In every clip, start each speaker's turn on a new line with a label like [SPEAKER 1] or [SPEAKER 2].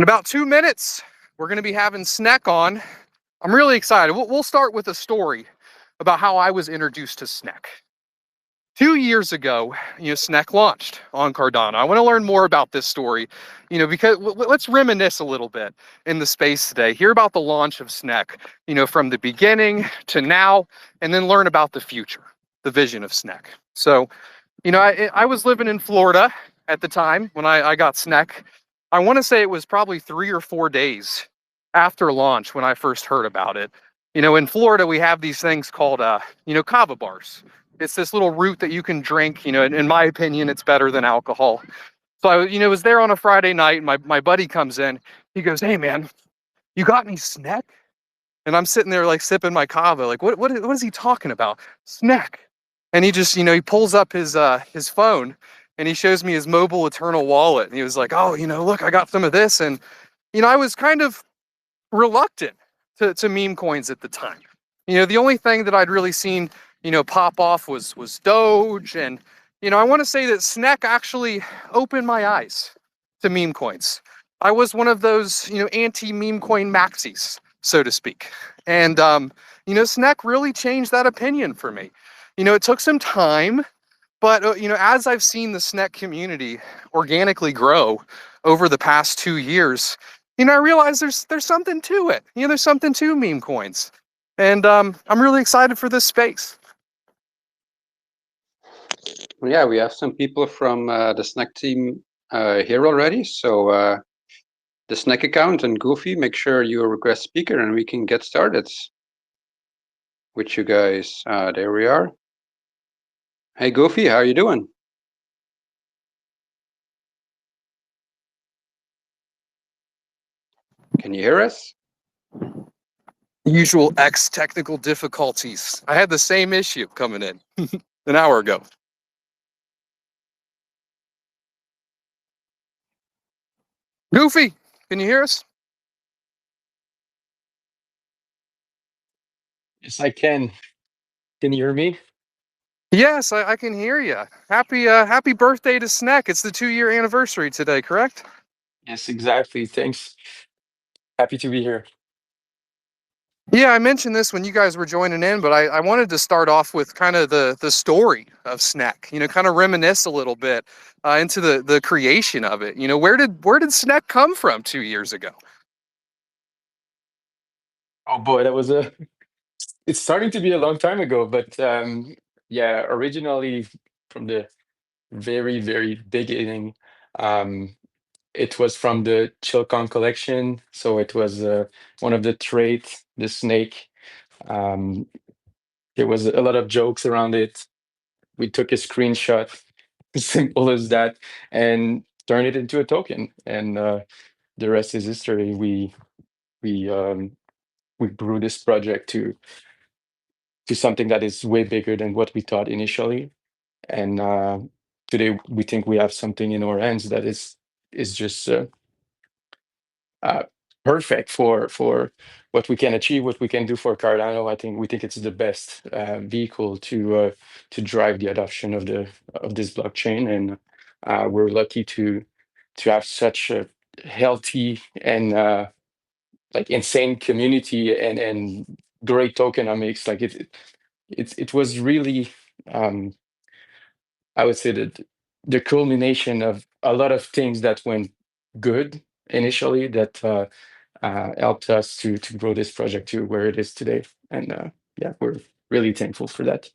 [SPEAKER 1] In about 2 minutes, we're going to be having Snek on. I'm really excited. We'll start with a story about how I was introduced to Snek. 2 years ago, Snek launched on Cardano. I want to learn more about this story, because let's reminisce a little bit in the space today. Hear about the launch of Snek, from the beginning to now, and then learn about the future, the vision of Snek. So, I was living in Florida at the time when I got Snek. I want to say it was probably 3 or 4 days after launch when I first heard about it. In Florida, we have these things called, kava bars. It's this little root that you can drink. In my opinion, it's better than alcohol. So I, was there on a Friday night. My buddy comes in. He goes, "Hey man, you got any Snek?" And I'm sitting there like sipping my kava, like what is he talking about? Snek. And he just, he pulls up his phone and he shows me his mobile Eternal wallet. And he was like, "Oh, look, I got some of this." And I was kind of reluctant to meme coins at the time. The only thing that I'd really seen, pop off was Doge. And, I want to say that Snek actually opened my eyes to meme coins. I was one of those, anti-meme coin maxis, so to speak. And, Snek really changed that opinion for me. It took some time, but, as I've seen the Snek community organically grow over the past 2 years, I realize there's something to it. There's something to meme coins. And I'm really excited for this space.
[SPEAKER 2] Yeah, we have some people from the Snek team here already. So the Snek account and Goofy, make sure you request speaker and we can get started with you guys. There we are. Hey Goofy, how are you doing? Can you hear us?
[SPEAKER 1] Usual X technical difficulties. I had the same issue coming in an hour ago. Goofy, can you hear us?
[SPEAKER 3] Yes, I can. Can you hear me?
[SPEAKER 1] Yes, I can hear you. Happy birthday to Snek. It's the 2-year anniversary today, correct?
[SPEAKER 3] Yes, exactly. Thanks. Happy to be here.
[SPEAKER 1] Yeah, I mentioned this when you guys were joining in, but I wanted to start off with kind of the story of Snek, kind of reminisce a little bit into the creation of it. Where did Snek come from 2 years ago?
[SPEAKER 3] Oh boy, that was a. It's starting to be a long time ago, but yeah, originally from the very, very beginning, um, it was from the Chilcon collection. So it was one of the traits, the snake. Um, there was a lot of jokes around it. We took a screenshot, simple as that, and turned it into a token. And the rest is history. We um, we grew this project to something that is way bigger than what we thought initially. And today we think we have something in our hands that is just uh, perfect for what we can achieve, what we can do for Cardano. I think we think it's the best vehicle to drive the adoption of this blockchain, and we're lucky to have such a healthy and like insane community and great tokenomics. Like it was really I would say that the culmination of a lot of things that went good initially that helped us to grow this project to where it is today. And yeah, we're really thankful for that.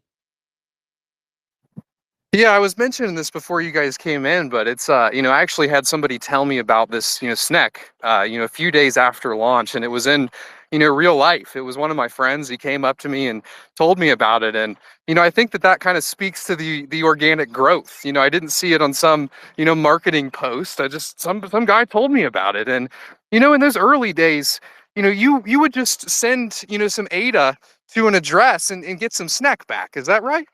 [SPEAKER 1] Yeah, I was mentioning this before you guys came in, but it's I actually had somebody tell me about this, Snek, a few days after launch, and it was in, real life. It was one of my friends. He came up to me and told me about it, and I think that kind of speaks to the organic growth. I didn't see it on some, marketing post. I just some guy told me about it, and in those early days, you would just send, some ADA to an address and get some Snek back. Is that right?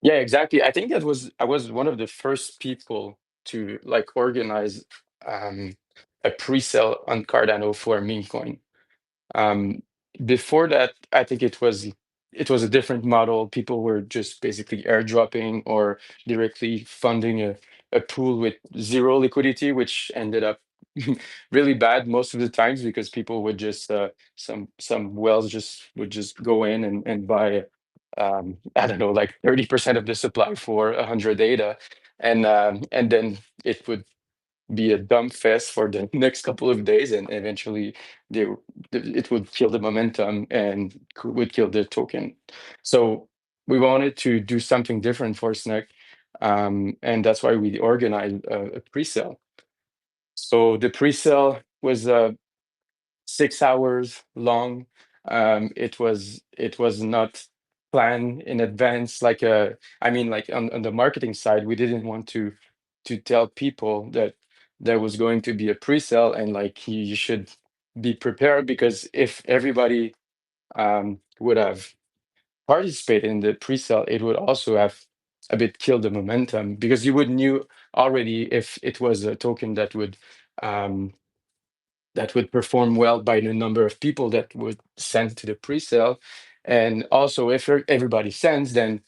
[SPEAKER 3] Yeah, exactly. I think I was one of the first people to like organize um, a pre-sale on Cardano for a meme coin. Um, Before that, I think it was a different model. People were just basically airdropping or directly funding a pool with zero liquidity, which ended up really bad most of the times because people would just some wells just would just go in and buy I don't know, like 30% of the supply for 100 data, and then it would be a dump fest for the next couple of days, and eventually they it would kill the momentum and would kill the token. So we wanted to do something different for Snek, and that's why we organized a pre-sale. So the pre-sale was 6 hours long. It was not planned in advance. I mean, like on the marketing side, we didn't want to tell people that there was going to be a pre-sale and like you should be prepared because if everybody would have participated in the pre-sale, it would also have a bit killed the momentum because you would knew already if it was a token um, that would perform well by the number of people that would send to the pre-sale. And also, if everybody sends, then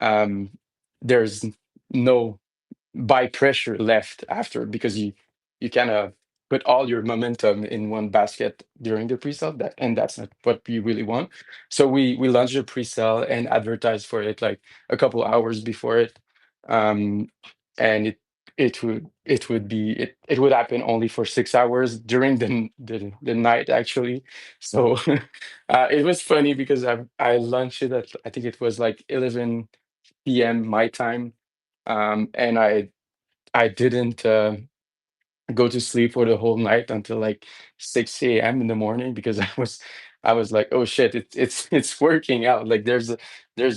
[SPEAKER 3] um, there's no buy pressure left after because you kind of put all your momentum in one basket during the pre-sale and that's not what we really want. So we launched a pre-sale and advertised for it like a couple hours before it, um, and it would happen only for 6 hours during the night actually. So it was funny because I launched it at I think it was like 11 p.m. my time, and I didn't go to sleep for the whole night until like 6 a.m. in the morning because I was like, oh shit, it's working out. Like there's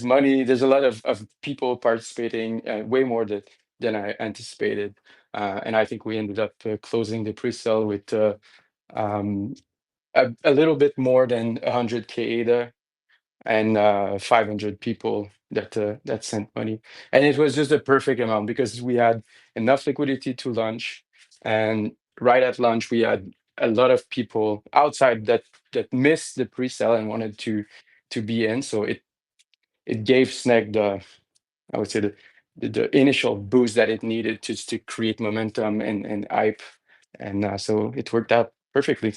[SPEAKER 3] money, there's a lot of people participating, way more than I anticipated. And I think we ended up closing the pre-sale with um, a little bit more than 100K ADA and 500 people that sent money, and it was just a perfect amount because we had enough liquidity to launch, and right at launch we had a lot of people outside that missed the pre-sale and wanted to be in, so it gave Snek the I would say the initial boost that it needed to create momentum and hype, and so it worked out perfectly.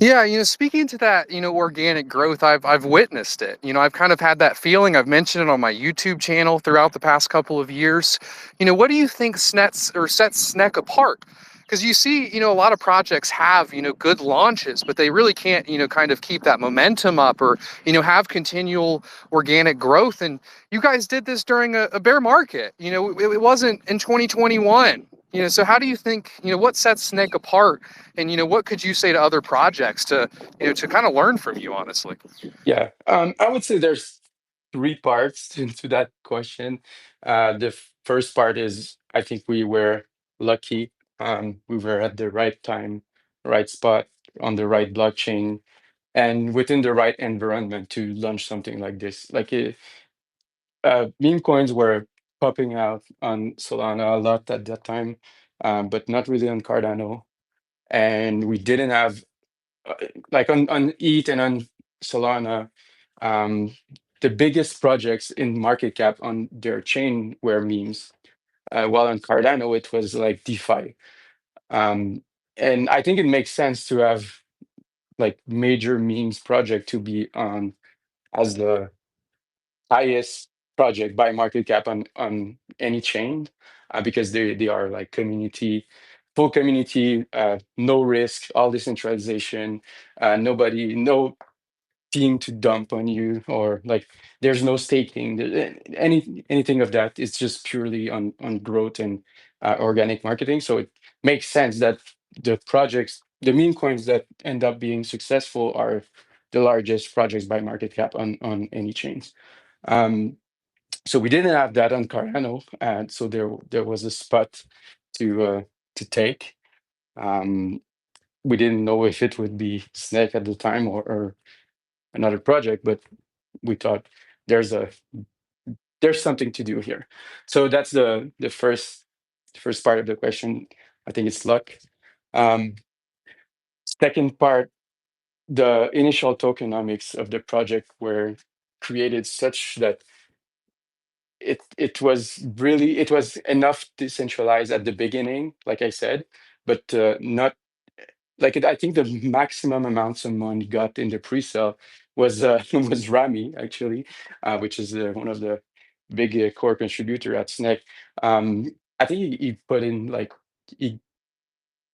[SPEAKER 1] Yeah, speaking to that, organic growth, I've witnessed it. I've kind of had that feeling. I've mentioned it on my YouTube channel throughout the past couple of years. What do you think sets Snek apart? Because you see, a lot of projects have, good launches, but they really can't, kind of keep that momentum up or, have continual organic growth. And you guys did this during a bear market. It wasn't in 2021. So how do you think, what sets Snek apart? And what could you say to other projects to kind of learn from you, honestly?
[SPEAKER 3] Yeah, I would say there's three parts to that question. The first part is I think we were lucky. We were at the right time, right spot, on the right blockchain, and within the right environment to launch something like this. Meme coins were popping out on Solana a lot at that time, but not really on Cardano. And we didn't have uh, like on ETH and on Solana, um, the biggest projects in market cap on their chain were memes. While on Cardano, it was like DeFi. Um, and I think it makes sense to have like major memes project to be on as the highest project by market cap on any chain, because they are like full community, no risk, all decentralization, no team to dump on you, or like there's no staking, anything of that. It's just purely on growth and organic marketing. So it makes sense that the meme coins that end up being successful are the largest projects by market cap on any chains. um, so we didn't have that on Cardano, and so there was a spot to take. um, we didn't know if it would be Snake at the time or another project, but we thought there's a there's something to do here. So that's the first part of the question. I think it's luck. Um, Second part, the initial tokenomics of the project were created such that it was enough decentralized at the beginning, like I said, but not like I think the maximum amount someone got in the pre-sale was was Rami actually, which is one of the big core contributor at Snek. I think he put in like he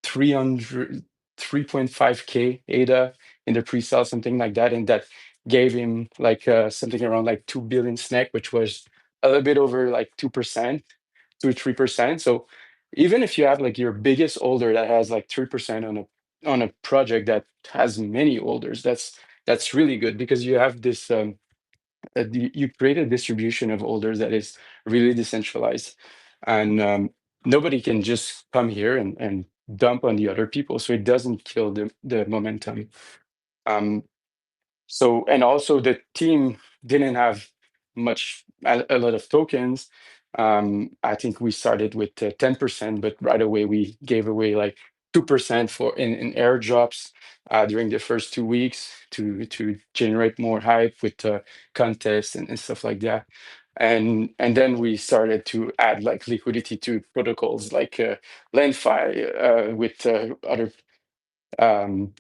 [SPEAKER 3] 300 3.5K ADA in the pre-sale, something like that, and that gave him like something around like 2 billion Snek, which was a little bit over like 2%, 2 3%. So even if you have like your biggest holder that has like 3% on a project that has many holders, that's really good because you have this you create a distribution of holders that is really decentralized, and nobody can just come here and dump on the other people, so it doesn't kill the momentum. Um, so, and also the team didn't have a lot of tokens. I think we started with 10%, but right away we gave away like 2% for in airdrops during the first 2 weeks to generate more hype with contests and stuff like that. And then we started to add like liquidity to protocols like LendFi with other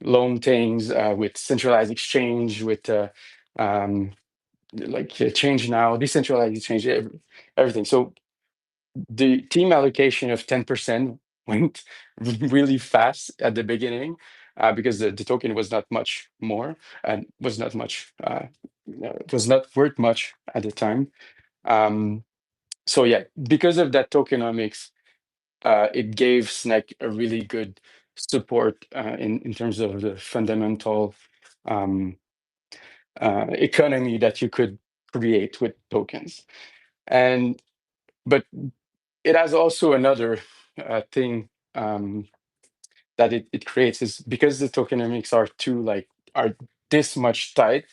[SPEAKER 3] loan things with centralized exchange with um, like change now, decentralized exchange, everything. So the team allocation of 10% went really fast at the beginning because the token was not much more and was not worth much at the time. So yeah, because of that tokenomics, it gave Snek a really good support in terms of the fundamental um, economy that you could create with tokens. And but it has also another thing that it creates is because the tokenomics are too like are this much tight,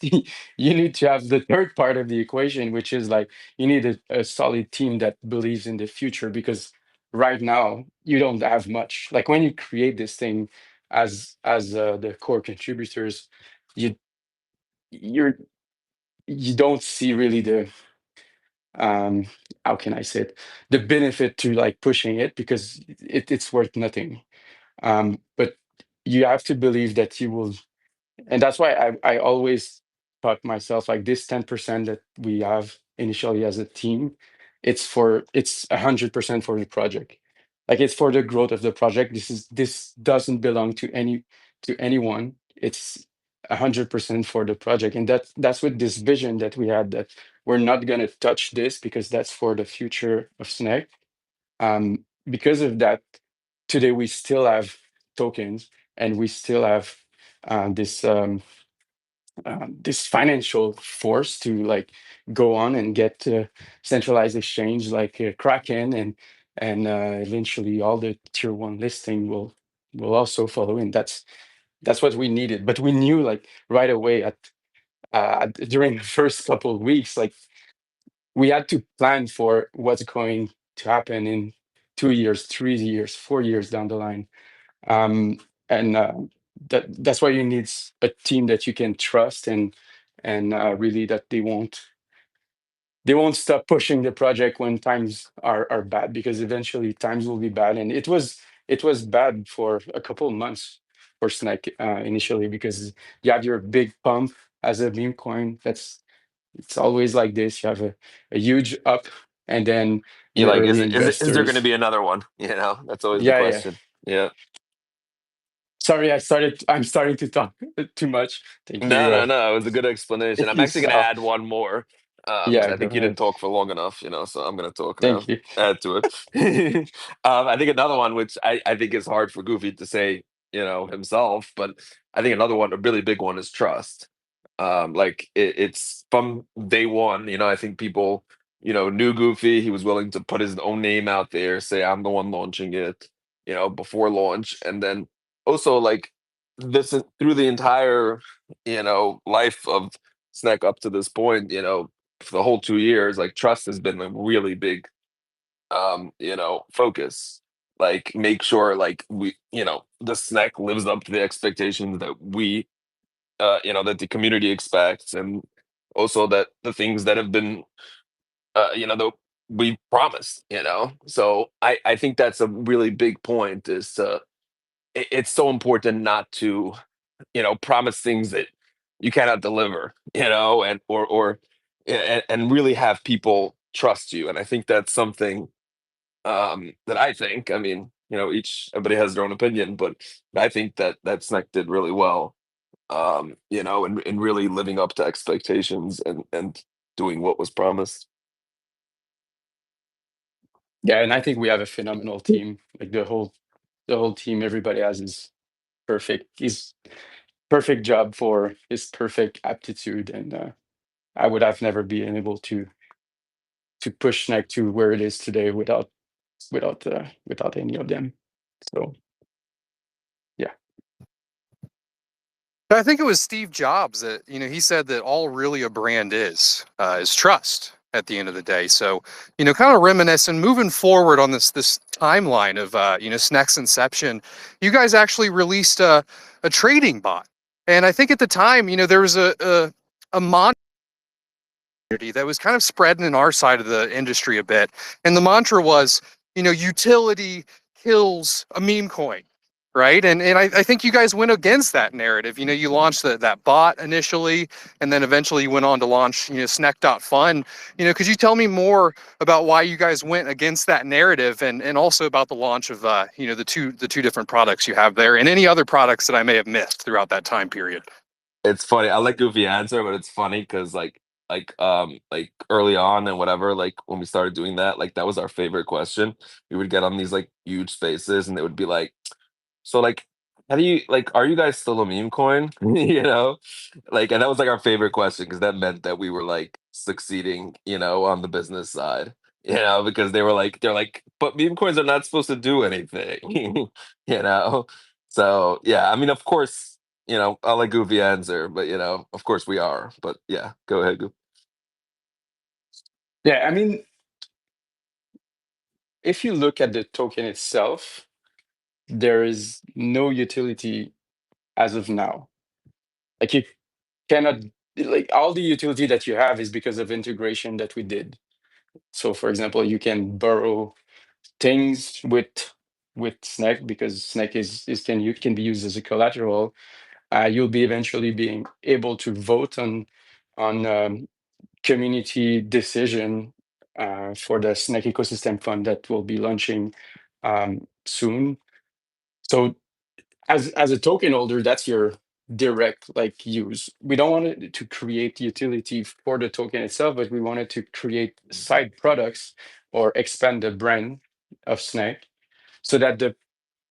[SPEAKER 3] you need to have the third part of the equation, which is like you need a solid team that believes in the future because right now you don't have much. Like when you create this thing as the core contributors, you you're you don't see really the um how can I say it, the benefit to like pushing it because it's worth nothing. But you have to believe that you will, and that's why I always taught myself like this 10% that we have initially as a team, it's 100% for the project. Like it's for the growth of the project. This doesn't belong to anyone. It's 100% for the project. And that's with this vision that we had that we're not gonna touch this because that's for the future of Snake. Because of that, today we still have tokens and we still have this this financial force to like go on and get centralized exchange like Kraken and eventually all the tier one listing will also follow in. That's what we needed, but we knew like right away during the first couple of weeks, like we had to plan for what's going to happen in 2 years, 3 years, 4 years down the line. Um, and that's why you need a team that you can trust and really that they won't stop pushing the project when times are bad because eventually times will be bad. And it was bad for a couple of months for Snack initially because you have your big pump as a meme coin. It's always like this. You have a huge up and then
[SPEAKER 4] You're
[SPEAKER 3] your
[SPEAKER 4] like,
[SPEAKER 3] early
[SPEAKER 4] is there going to
[SPEAKER 3] investors.
[SPEAKER 4] be another one? You know, that's always the
[SPEAKER 3] Yeah, yeah.
[SPEAKER 4] question. Yeah.
[SPEAKER 3] Sorry, I'm starting to talk too much. Thank
[SPEAKER 4] No,
[SPEAKER 3] you.
[SPEAKER 4] no, no. It was a good explanation.
[SPEAKER 3] Thank
[SPEAKER 4] I'm
[SPEAKER 3] you,
[SPEAKER 4] actually going to
[SPEAKER 3] Sal.
[SPEAKER 4] add one more because
[SPEAKER 3] Yeah,
[SPEAKER 4] I
[SPEAKER 3] go
[SPEAKER 4] think you didn't
[SPEAKER 3] ahead.
[SPEAKER 4] talk for long enough, you know, so I'm going to talk now,
[SPEAKER 3] Thank you.
[SPEAKER 4] add to it. I think another one, which I think is hard for Goofy to say, you know, himself, but I think another one, a really big one is trust. Like it's from day one, you know, I think people, you know, knew Goofy. He was willing to put his own name out there, say, I'm the one launching it, you know, before launch. And then also like this through the entire life of Snack up to this point, for the whole 2 years, like trust has been a really big focus. Like make sure like we, the Snack lives up to the expectations that we that the community expects, and also that the things that have been we promised, you know. So I think that's a really big point. Is it's so important not to, you know, promise things that you cannot deliver, you know, and and really have people trust you. And I think that's something that I think, I mean, you know, everybody has their own opinion, but I think that Snek did really well, you know, and really living up to expectations and doing what was promised.
[SPEAKER 3] Yeah, and I think we have a phenomenal team. Like the whole team, everybody has his perfect job for his perfect aptitude, and I would have never been able to push Snek to where it is today without any of them. So yeah.
[SPEAKER 1] I think it was Steve Jobs that, you know, he said that all really a brand is trust at the end of the day. So, you know, kind of reminiscing, moving forward on this timeline of, you know, Snek's inception, you guys actually released a trading bot. And I think at the time, you know, there was a mantra that was kind of spreading in our side of the industry a bit. And the mantra was, you know, utility kills a meme coin. Right. And I think you guys went against that narrative. You know, you launched that bot initially, and then eventually you went on to launch, you know, Snek.fun. You know, could you tell me more about why you guys went against that narrative, and also about the launch of, you know, the two different products you have there, and any other products that I may have missed throughout that time period?
[SPEAKER 4] It's funny. I like Goofy answer, but it's funny because like early on and whatever, like when we started doing that, like that was our favorite question. We would get on these like huge spaces and they would be like, so like, how do you like? Are you guys still a meme coin? You know, like, and that was like our favorite question because that meant that we were like succeeding, you know, on the business side. You know, because they're like, but meme coins are not supposed to do anything. You know, so yeah, I mean, of course, you know, I'll let Goofy answer, but you know, of course we are. But yeah, go ahead, Goofy.
[SPEAKER 3] Yeah, I mean, if you look at the token itself, there is no utility as of now. Like you cannot like all the utility that you have is because of integration that we did. So for example, you can borrow things with Snek because Snek can be used as a collateral. You'll be eventually being able to vote on community decision for the Snek ecosystem fund that will be launching soon. So as a token holder, that's your direct like use. We don't want it to create utility for the token itself, but we wanted to create side products or expand the brand of Snek so that the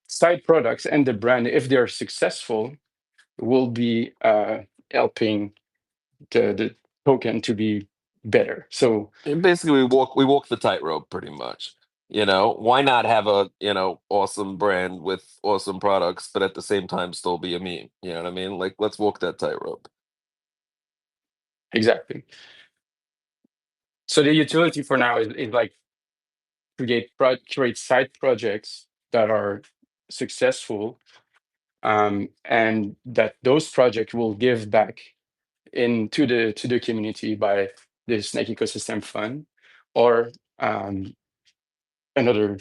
[SPEAKER 3] side products and the brand, if they're successful, will be helping the token to be better. So
[SPEAKER 4] And basically, we walk the tightrope pretty much. You know, why not have a, you know, awesome brand with awesome products, but at the same time still be a meme? You know what I mean? Like, let's walk that tightrope.
[SPEAKER 3] exactly. So the utility for now is like create side projects that are successful, and that those projects will give back into the community by the Snake Ecosystem Fund, or another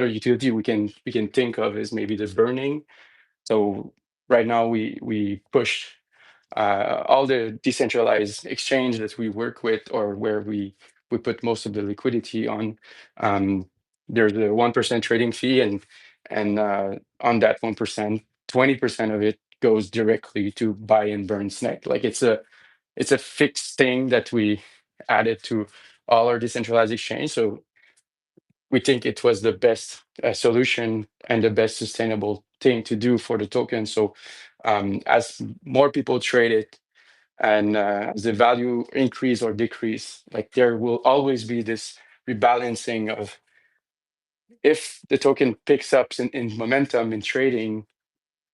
[SPEAKER 3] utility we can think of is maybe the burning. So right now we push all the decentralized exchange that we work with, or where we put most of the liquidity on. Um, there's a 1% trading fee, and on that 1%, 20% of it goes directly to buy and burn Snake. Like it's a fixed thing that we added to all our decentralized exchange. So we think it was the best solution and the best sustainable thing to do for the token. So as more people trade it, and as the value increase or decrease, like there will always be this rebalancing of, if the token picks up in momentum in trading,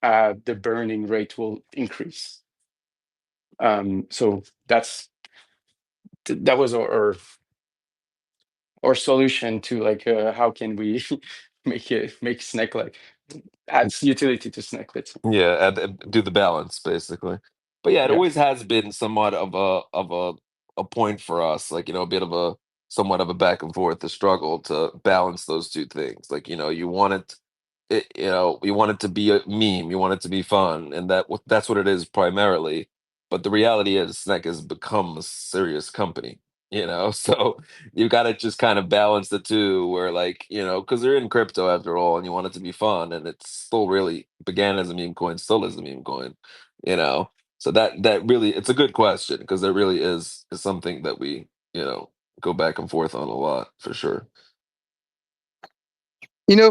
[SPEAKER 3] the burning rate will increase. So that was our solution to like how can we make Snek like adds utility to Snek. Let's say.
[SPEAKER 4] Yeah, do the balance basically. But yeah, it
[SPEAKER 3] Yeah.
[SPEAKER 4] always has been somewhat of a point for us, like, you know, a bit of a somewhat of a back and forth, a struggle to balance those two things. Like, you want you want it to be a meme, you want it to be fun, and that's what it is primarily. But the reality is, Snek has become a serious company. So you got to just kind of balance the two, where, like, because they're in crypto after all, and you want it to be fun, and it's still really began as a meme coin, still is a meme coin. You know, so that really, it's a good question, because there really is something that we go back and forth on a lot, for sure.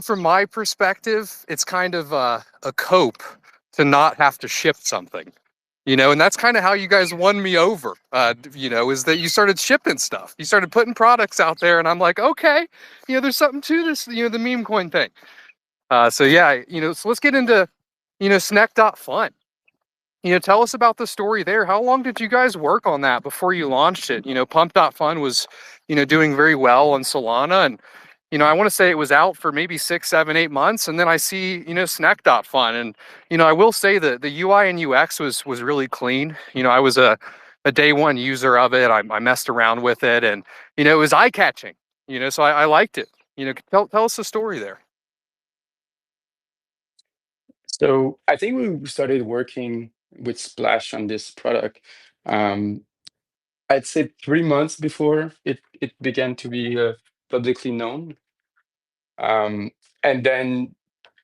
[SPEAKER 1] From my perspective, it's kind of a cope to not have to ship something. And that's kind of how you guys won me over, is that you started shipping stuff. You started putting products out there, and I'm like, okay, there's something to this, the meme coin thing. So yeah, so let's get into, Snek.fun. Tell us about the story there. How long did you guys work on that before you launched it? Pump.fun was, doing very well on Solana, and I want to say it was out for maybe 6, 7, 8 months, and then I see, Snek.fun, and I will say that the UI and UX was really clean. I was a day one user of it. I messed around with it, and it was eye catching. So I liked it. Tell us the story there.
[SPEAKER 3] So I think we started working with Splash on this product. Um, I'd say 3 months before it began to be publicly known. And then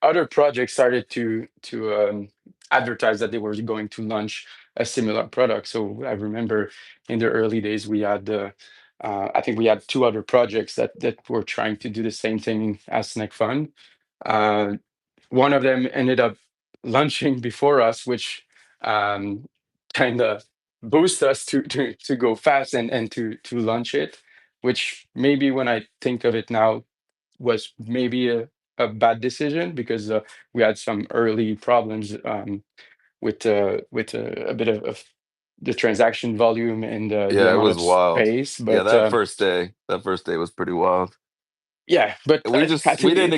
[SPEAKER 3] other projects started to advertise that they were going to launch a similar product. So I remember in the early days we had I think we had 2 other projects that were trying to do the same thing as Snek Fun. Uh, One of them ended up launching before us, which kind of boost us to go fast and to launch it, which maybe when I think of it now was maybe a bad decision, because we had some early problems with a bit of the transaction volume and the
[SPEAKER 4] Yeah, it
[SPEAKER 3] amount
[SPEAKER 4] was
[SPEAKER 3] of
[SPEAKER 4] wild.
[SPEAKER 3] space.
[SPEAKER 4] Yeah,
[SPEAKER 3] But
[SPEAKER 4] that first day was pretty wild.
[SPEAKER 3] yeah, but I
[SPEAKER 4] We
[SPEAKER 3] think
[SPEAKER 4] didn't
[SPEAKER 3] it's
[SPEAKER 4] expect,
[SPEAKER 3] it's
[SPEAKER 4] we didn't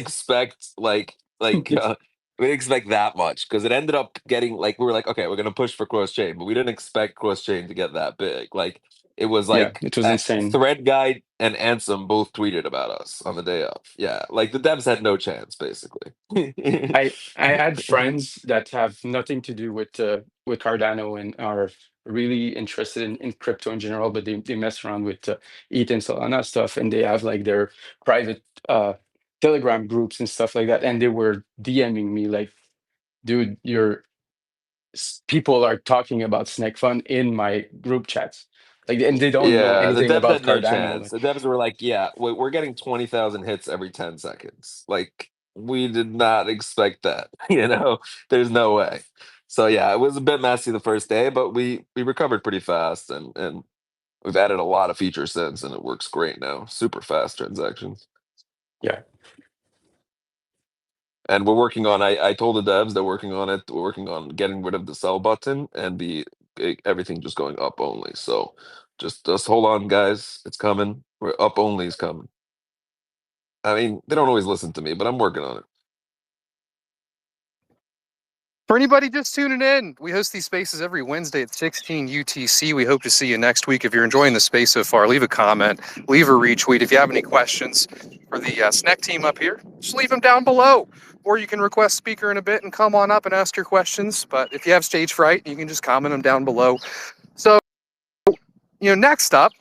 [SPEAKER 4] expect that much, because it ended up getting, like, we were like, okay, we're gonna push for cross chain, but we didn't expect cross chain to get that big. Like, it was
[SPEAKER 3] yeah,
[SPEAKER 4] like
[SPEAKER 3] it was insane.
[SPEAKER 4] Thread Guide and Ansem both tweeted about us on the day of. Yeah, like the devs had no chance, basically.
[SPEAKER 3] I had friends that have nothing to do with Cardano and are really interested in crypto in general, but they mess around with ETH and Solana stuff, and they have like their private Telegram groups and stuff like that, and they were DMing me like, "Dude, people are talking about Snek Fun in my group chats, like, and they don't know
[SPEAKER 4] Yeah, the
[SPEAKER 3] anything
[SPEAKER 4] devs
[SPEAKER 3] about
[SPEAKER 4] had no
[SPEAKER 3] Cardano."
[SPEAKER 4] chance. The devs were like, yeah, we're getting 20,000 hits every 10 seconds. Like, we did not expect that. There's no way. So yeah, it was a bit messy the first day, but we recovered pretty fast, and we've added a lot of features since, and it works great now. Super fast transactions.
[SPEAKER 3] Yeah.
[SPEAKER 4] And we're working on, I told the devs they're working on it. We're working on getting rid of the sell button and everything just going up only. So just hold on, guys. It's coming. We're up only is coming. I mean, they don't always listen to me, but I'm working on it.
[SPEAKER 1] For anybody just tuning in, we host these spaces every Wednesday at 16 UTC. We hope to see you next week. If you're enjoying the space so far, leave a comment, leave a retweet. If you have any questions for the Snek team up here, just leave them down below. Or you can request speaker in a bit and come on up and ask your questions. But if you have stage fright, you can just comment them down below. So, next up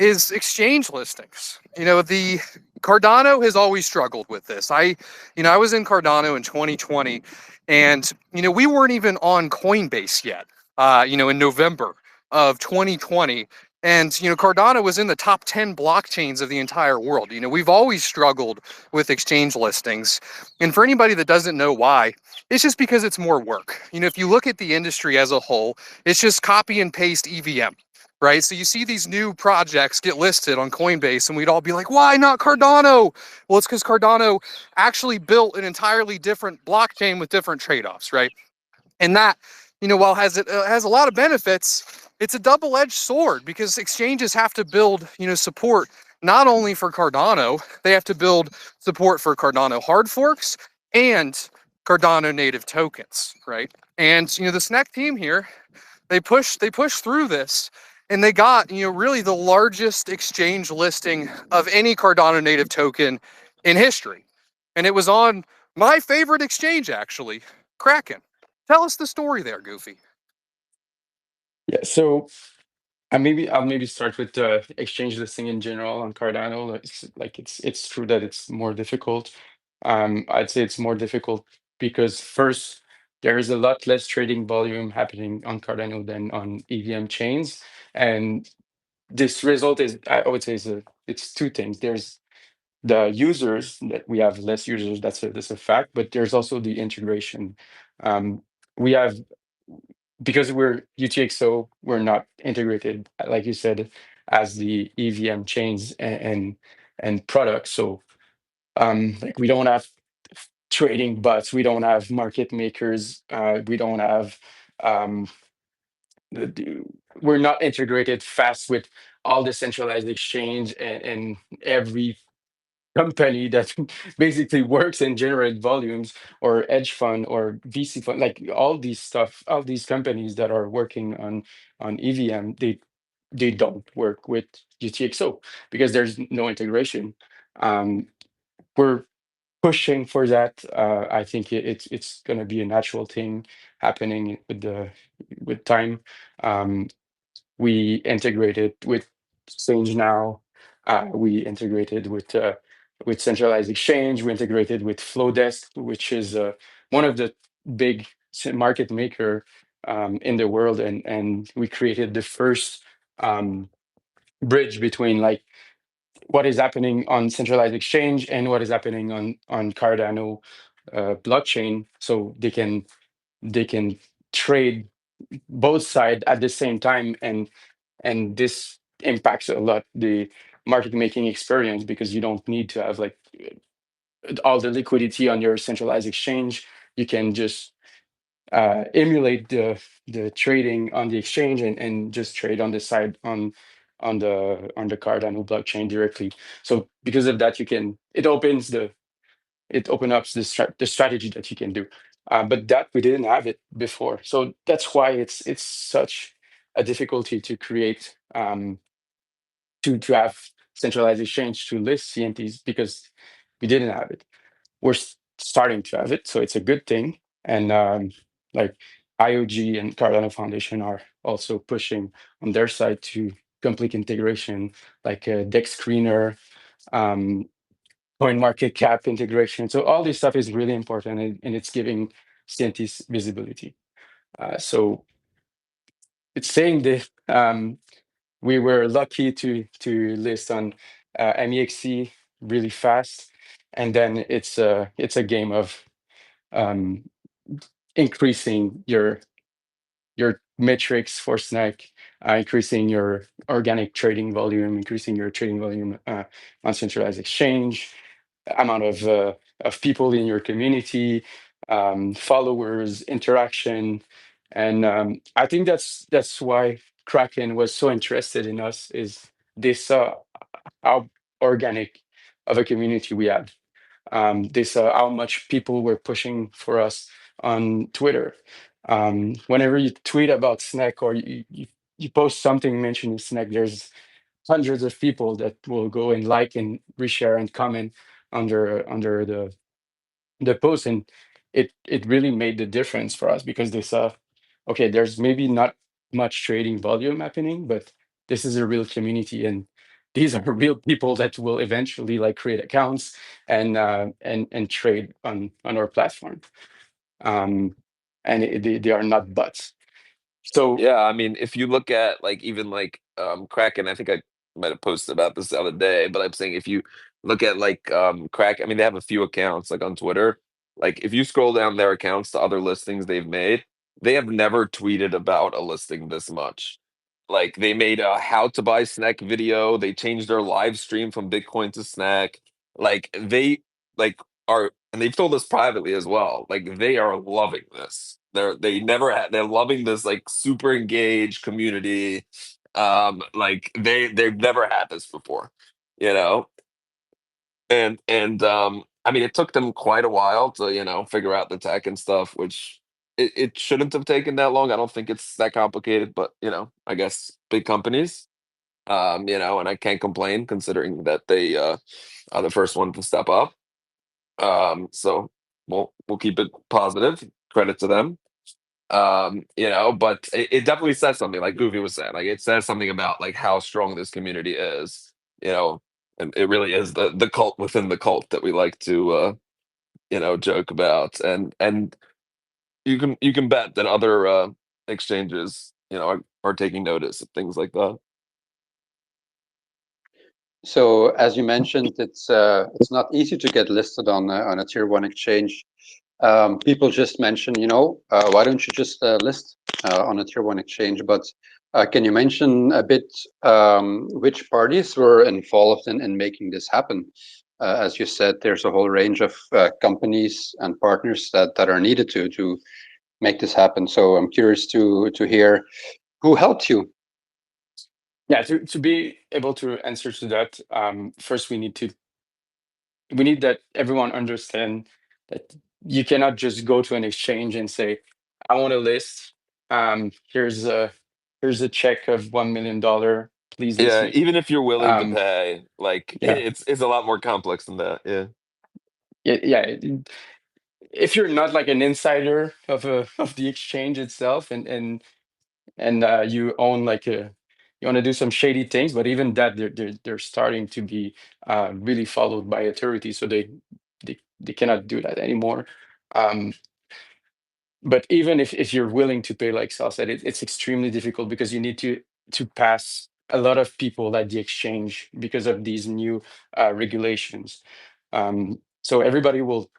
[SPEAKER 1] is exchange listings. The Cardano has always struggled with this. I was in Cardano in 2020, and we weren't even on Coinbase yet. In November of 2020, and Cardano was in the top 10 blockchains of the entire world. We've always struggled with exchange listings, and for anybody that doesn't know why, it's just because it's more work. If you look at the industry as a whole, it's just copy and paste EVM. Right, so you see these new projects get listed on Coinbase, and we'd all be like, "Why not Cardano?" Well, it's because Cardano actually built an entirely different blockchain with different trade-offs, right? And that, while it has a lot of benefits, it's a double-edged sword, because exchanges have to build, support not only for Cardano, they have to build support for Cardano hard forks and Cardano native tokens, right? And the Snek team here, they push through this. and they got, really the largest exchange listing of any Cardano native token in history. And it was on my favorite exchange, actually, Kraken. Tell us the story there, Goofy.
[SPEAKER 3] Yeah, so I'll maybe start with the exchange listing in general on Cardano. It's true that it's more difficult. I'd say it's more difficult because first there is a lot less trading volume happening on Cardano than on EVM chains, and this result is, I would say, it's two things. There's the users, that we have less users. That's a fact, but there's also the integration. We have, because we're UTXO, we're not integrated, like you said, as the EVM chains and products. So like we don't have trading bots, we don't have market makers, we don't have um, we're not integrated fast with all the centralized exchange and every company that basically works and generate volumes, or hedge fund or VC fund, like all these companies that are working on EVM, they don't work with UTXO because there's no integration. We're pushing for that. I think it's going to be a natural thing happening with time. Um, we integrated with Exchange now. We integrated with centralized exchange. We integrated with Flowdesk, which is one of the big market maker in the world, and we created the first bridge between like what is happening on centralized exchange and what is happening on Cardano blockchain, so they can trade both sides at the same time, and this impacts a lot the market making experience because you don't need to have like all the liquidity on your centralized exchange. You can just emulate the trading on the exchange and just trade on the side on the Cardano blockchain directly. So because of that, it opens up the strategy that you can do. But that we didn't have it before, so that's why it's such a difficulty to create to have centralized exchange to list CNTs, because we didn't have it. We're starting to have it, so it's a good thing. And like IOG and Cardano Foundation are also pushing on their side to complete integration, like Dex Screener, um, coin market cap integration. So all this stuff is really important, and it's giving CNTs visibility. So it's saying that we were lucky to list on MEXC really fast, and then it's a game of um, increasing your metrics for Snek, increasing your organic trading volume, increasing your trading volume on centralized exchange, amount of people in your community, followers, interaction, and I think that's why Kraken was so interested in us. Is they saw how organic of a community we had. They saw how much people were pushing for us on Twitter. Whenever you tweet about Snek, or you post something mentioning Snek, there's hundreds of people that will go and like and reshare and comment under the post, and it really made the difference for us, because they saw, okay, there's maybe not much trading volume happening, but this is a real community, and these are real people that will eventually like create accounts and trade on our platform, and they are not bots. So
[SPEAKER 4] Yeah, I mean, if you look at like even like Kraken, I think I might have posted about this the other day, but I'm saying if you look at like Kraken, I mean, they have a few accounts like on Twitter. Like if you scroll down their accounts to other listings they've made, they have never tweeted about a listing this much. Like they made a how to buy Snek video, they changed their live stream from Bitcoin to Snek. Like they like are, and they've told us privately as well, like they are loving this. They never had, they're loving this like super engaged community. Like they've never had this before, you know. And I mean, it took them quite a while to figure out the tech and stuff, which it shouldn't have taken that long. I don't think it's that complicated, but I guess big companies, and I can't complain considering that they are the first one to step up. So we'll keep it positive. Credit to them. But it definitely says something, like Goofy was saying. Like, it says something about like how strong this community is. And it really is the cult within the cult that we like to joke about. And you can bet that other exchanges are taking notice of things like that.
[SPEAKER 2] So as you mentioned, it's not easy to get listed on a tier one exchange. People just mention, why don't you just list on a tier one exchange? But can you mention a bit which parties were involved in making this happen? As you said, there's a whole range of companies and partners that are needed to make this happen. So I'm curious to hear who helped you.
[SPEAKER 3] Yeah, to be able to answer to that, first we need that everyone understand that you cannot just go to an exchange and say, I want a list. Here's a check of $1 million. Please list
[SPEAKER 4] Yeah,
[SPEAKER 3] me.
[SPEAKER 4] even if you're willing to
[SPEAKER 3] Um,
[SPEAKER 4] pay, like
[SPEAKER 3] yeah,
[SPEAKER 4] it's a lot more complex than that. Yeah.
[SPEAKER 3] yeah. If you're not like an insider of the exchange itself, and you own like you want to do some shady things, but even that they're starting to be really followed by authorities, so they cannot do that anymore. Um, but even if you're willing to pay, like Sal said, it's extremely difficult because you need to pass a lot of people at the exchange because of these new regulations. So everybody will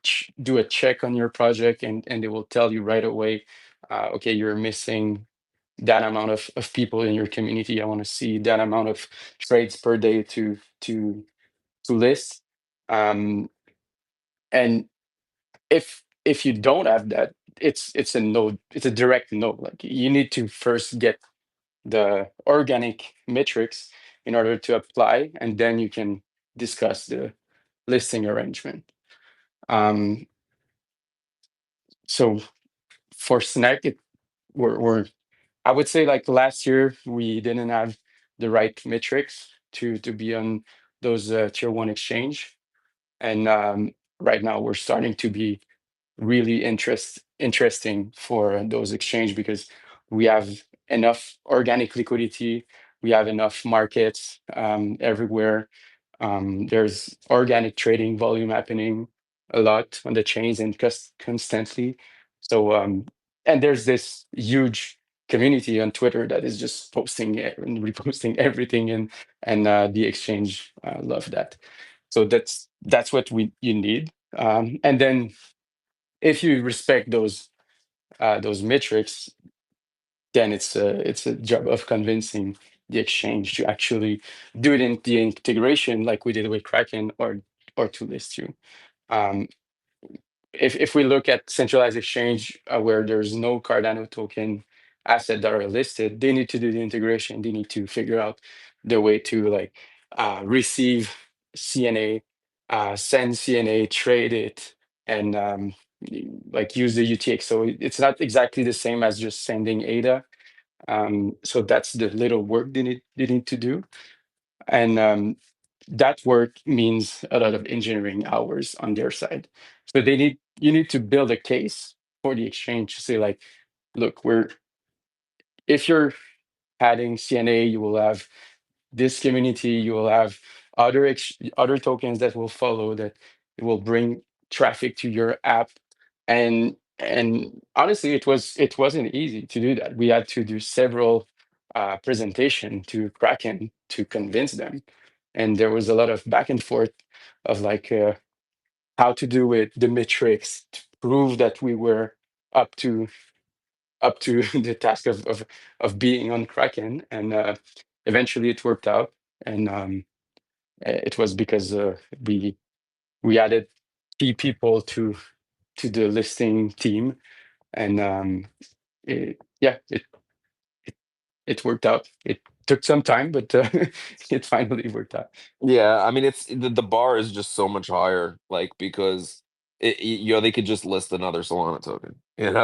[SPEAKER 3] do a check on your project, and they will tell you right away, okay, you're missing that amount of people in your community. I want to see that amount of trades per day to list. Um, and if you don't have that, it's a no. It's a direct no. Like, you need to first get the organic metrics in order to apply, and then you can discuss the listing arrangement. Um, so for Snek, we're I would say, like, last year we didn't have the right metrics to be on those tier one exchange, and right now we're starting to be really interesting for those exchange because we have enough organic liquidity, we have enough markets everywhere. There's organic trading volume happening a lot on the chains and constantly. So and there's this huge community on Twitter that is just posting and reposting everything, and the exchange love that. So that's what you need. And then if you respect those metrics, then it's a job of convincing the exchange to actually do it in the integration like we did with Kraken, or to list you. Um, if we look at centralized exchange where there's no Cardano token asset that are listed, they need to do the integration. They need to figure out the way to, like, receive CNA, send CNA, trade it, and like use the UTX. So it's not exactly the same as just sending ADA. So that's the little work they need to do, and that work means a lot of engineering hours on their side. So you need to build a case for the exchange to say, like, look, if you're adding CNA, you will have this community, you will have other tokens that will follow, that will bring traffic to your app. And honestly, it wasn't easy to do that. We had to do several presentation to Kraken to convince them, and there was a lot of back and forth of, like, how to do it, the metrics to prove that we were up to the task of being on Kraken, and eventually it worked out. And it was because we added key people to the listing team, and yeah, it worked out. It took some time, but it finally worked out.
[SPEAKER 4] Yeah, I mean, it's the bar is just so much higher, like, because they could just list another Solana token, and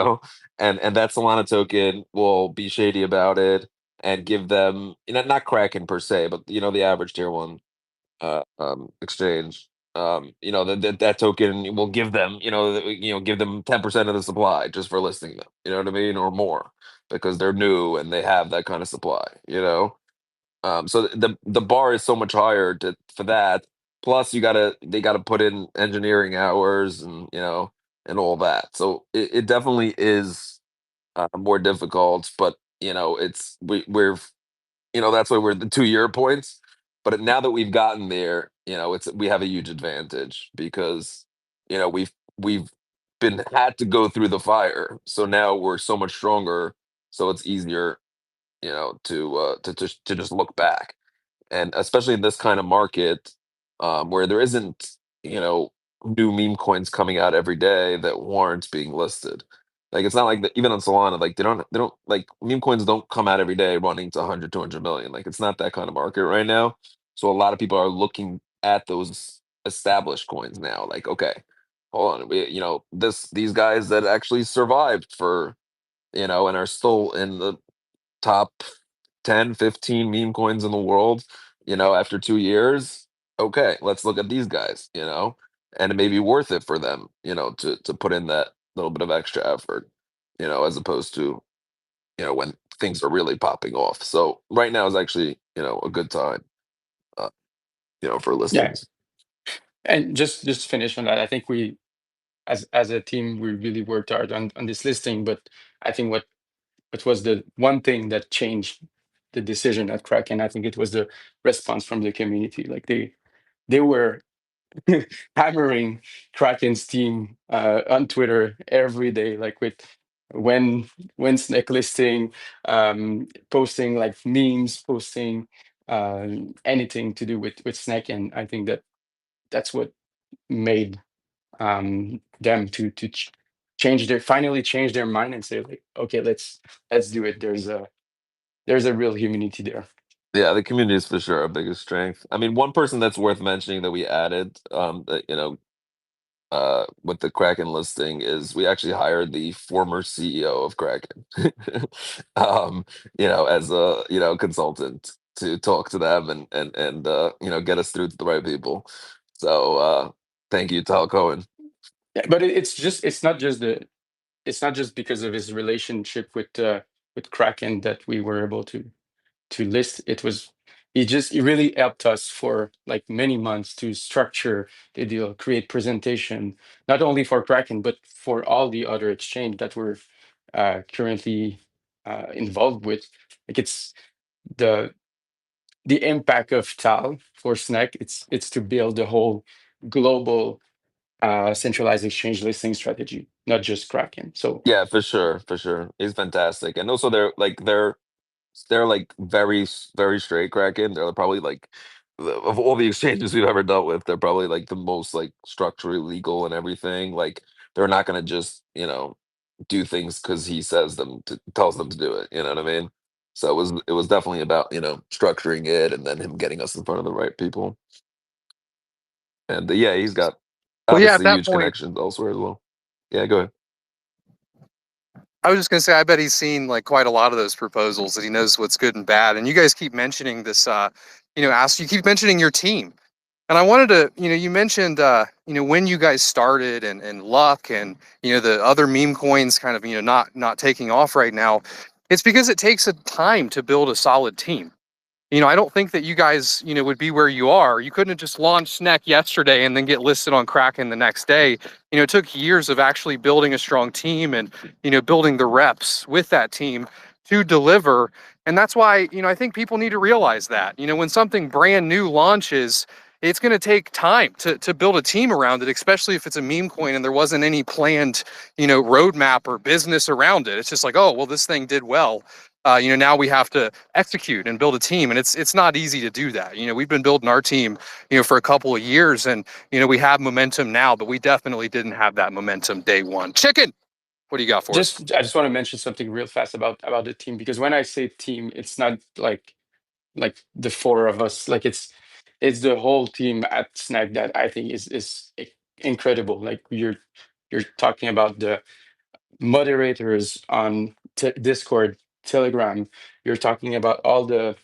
[SPEAKER 4] that Solana token will be shady about it and give them, not Kraken per se, but the average tier one exchange. That token will give them, give them 10% of the supply just for listing them. You know what I mean, or more, because they're new and they have that kind of supply. So the bar is so much higher for that. Plus, they gotta put in engineering hours and all that. So it definitely is more difficult. But that's why we're at the 2 year points. But now that we've gotten there, we have a huge advantage because we've been had to go through the fire. So now we're so much stronger. So it's easier, to just look back, and especially in this kind of market, where there isn't new meme coins coming out every day that warrant being listed. Like, it's not like even on Solana, like they don't like meme coins don't come out every day running to 100 200 million. Like, it's not that kind of market right now. So a lot of people are looking at those established coins now, like, okay, hold on, these guys that actually survived for, and are still in the top 10, 15 meme coins in the world, after 2 years. Okay, let's look at these guys, and it may be worth it for them, to put in that little bit of extra effort, as opposed to, when things are really popping off. So right now is actually, a good time, uh, for
[SPEAKER 3] Yeah,
[SPEAKER 4] listings.
[SPEAKER 3] and just to finish on that, I think we, as a team, we really worked hard on this listing. But I think what was the one thing that changed the decision at Kraken, I think it was the response from the community. Like, they were hammering Kraken's team on Twitter every day, like with when Snek listing, posting like memes, posting anything to do with Snek. And I think that's what made them to finally change their mind and say, like, okay, let's do it. There's a real community there.
[SPEAKER 4] Yeah, the community is for sure our biggest strength. I mean, one person that's worth mentioning that we added, that with the Kraken listing, is we actually hired the former CEO of Kraken, as a consultant to talk to them and get us through to the right people. So thank you, Tal Cohen.
[SPEAKER 3] Yeah, but it's not just because of his relationship with Kraken that we were able to list. He really helped us for like many months to structure the deal, create presentation, not only for Kraken but for all the other exchange that we're currently involved with. Like, it's the impact of Tal for Snek. It's to build the whole global centralized exchange listing strategy, not just Kraken. So
[SPEAKER 4] Yeah, for sure, for sure. He's fantastic, and also they're like very straight Kraken. They're probably like, of all the exchanges we've ever dealt with, they're probably like the most like structurally legal and everything. Like, they're not gonna just do things because he tells them to do it. You know what I mean? So it was definitely about structuring it and then him getting us in front of the right people. And yeah, he's got
[SPEAKER 1] Well, yeah, at
[SPEAKER 4] obviously
[SPEAKER 1] that
[SPEAKER 4] huge
[SPEAKER 1] point,
[SPEAKER 4] connections elsewhere as well. Yeah, go ahead.
[SPEAKER 1] I was just gonna say, I bet he's seen like quite a lot of those proposals, that he knows what's good and bad. And you guys keep mentioning this, you keep mentioning your team. And I wanted to, you mentioned, when you guys started, and luck, and, the other meme coins kind of, not taking off right now. It's because it takes a time to build a solid team. I don't think that you guys, would be where you are. You couldn't have just launched Snek yesterday and then get listed on Kraken the next day. It took years of actually building a strong team and, building the reps with that team to deliver. And that's why, I think people need to realize that, when something brand new launches, it's going to take time to build a team around it, especially if it's a meme coin and there wasn't any planned, roadmap or business around it. It's just like, oh, well, this thing did well. Now we have to execute and build a team, and it's not easy to do that. We've been building our team, for a couple of years, and we have momentum now, but we definitely didn't have that momentum day one. Chicken, what do you got for us?
[SPEAKER 3] I just want to mention something real fast about the team, because when I say team, it's not like the four of us. Like, it's the whole team at Snack that I think is incredible. Like you're talking about the moderators on Discord, Telegram. You're talking about all the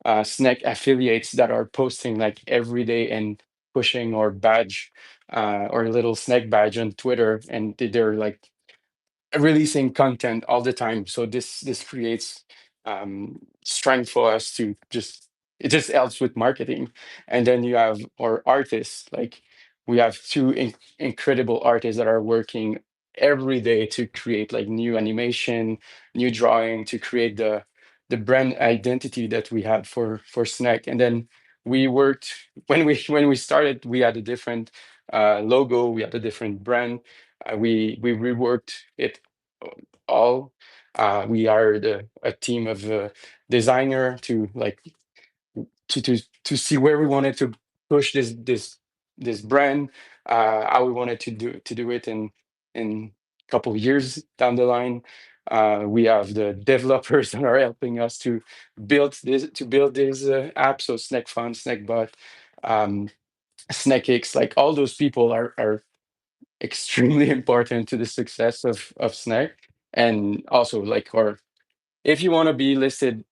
[SPEAKER 3] Snek affiliates that are posting like every day and pushing or badge or little Snek badge on Twitter, and they're like releasing content all the time. So this creates strength for us to just, it just helps with marketing. And then you have our artists, like we have two incredible artists that are working every day to create like new animation, new drawing, to create the brand identity that we had for Snack. And then we worked when we started, we had a different logo, we had a different brand. We reworked it all. We hired a team of designer to like to see where we wanted to push this brand, how we wanted to do it in a couple of years down the line. We have the developers that are helping us to build this app. So Snack Fun, Snack Bot, Snack X, like all those people are extremely important to the success of Snack. And also like, or if you want to be listed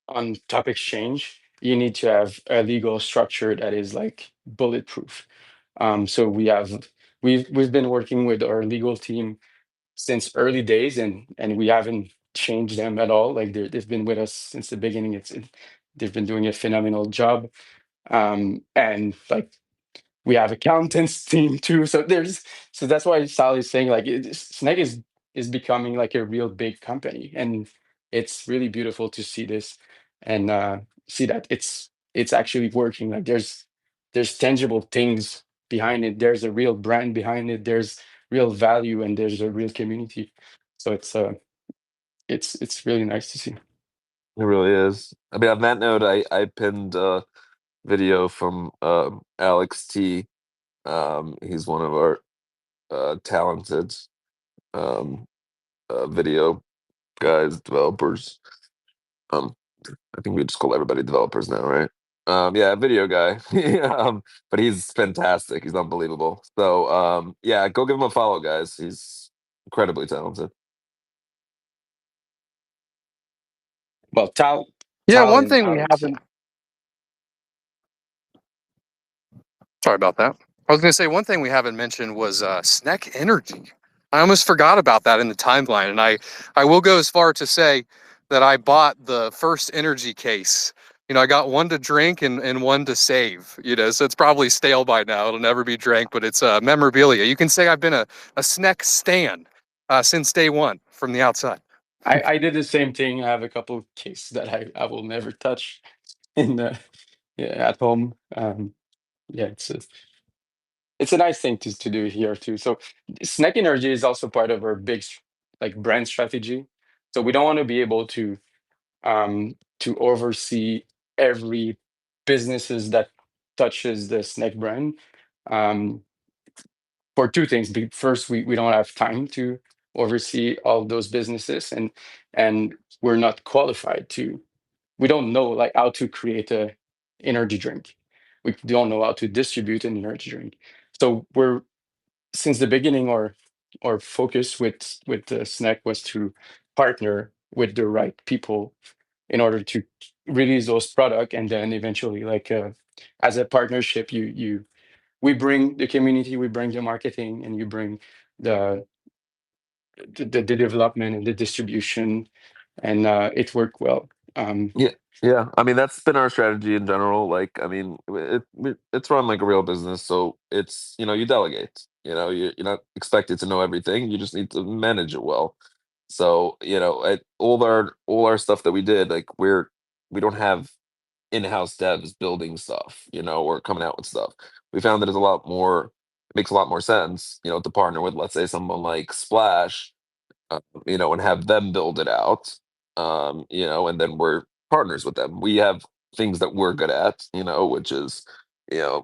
[SPEAKER 3] on top exchange, you need to have a legal structure that is like bulletproof. So we've been working with our legal team since early days, and we haven't changed them at all. Like they've been with us since the beginning. They've been doing a phenomenal job. And like we have accountants team too. So that's why Sal is saying like Snake is becoming like a real big company, and it's really beautiful to see this and see that it's actually working. Like there's tangible things behind it. There's a real brand behind it. There's real value, and there's a real community. So it's really nice to see.
[SPEAKER 4] It really is. I mean, on that note, I pinned a video from Alex T. He's one of our talented video guys, developers. I think we just call everybody developers now, right? Yeah, video guy. But he's fantastic. He's unbelievable. So yeah, go give him a follow, guys. He's incredibly talented.
[SPEAKER 3] Well,
[SPEAKER 1] Yeah, one
[SPEAKER 3] talent,
[SPEAKER 1] thing we
[SPEAKER 3] Alex,
[SPEAKER 1] haven't. Sorry about that. I was going to say one thing we haven't mentioned was Snek Energy. I almost forgot about that in the timeline, and I will go as far to say that I bought the first energy case. I got one to drink and one to save. So it's probably stale by now. It'll never be drank, but it's memorabilia. You can say I've been a Snek stan since day one from the outside.
[SPEAKER 3] I did the same thing. I have a couple of cases that I will never touch in at home. Yeah, it's a nice thing to do here too. So Snack Energy is also part of our big like brand strategy. So we don't want to be able to oversee every businesses that touches the Snack brand. Um, for two things. First, we don't have time to oversee all those businesses, and we're not qualified to. We don't know like how to create a energy drink. We don't know how to distribute an energy drink. So we're, since the beginning, our focus with the Snack was to partner with the right people in order to release those product, and then eventually like as a partnership, we bring the community, we bring the marketing, and you bring the the development and the distribution, and it worked well.
[SPEAKER 4] Yeah. I mean, that's been our strategy in general. Like, I mean, it's run like a real business, so it's you delegate. You're not expected to know everything. You just need to manage it well. So all our stuff that we did, like we don't have in-house devs building stuff, or coming out with stuff. We found that it makes a lot more sense, to partner with, let's say, someone like Splash, and have them build it out, and then we're partners with them. We have things that we're good at, which is,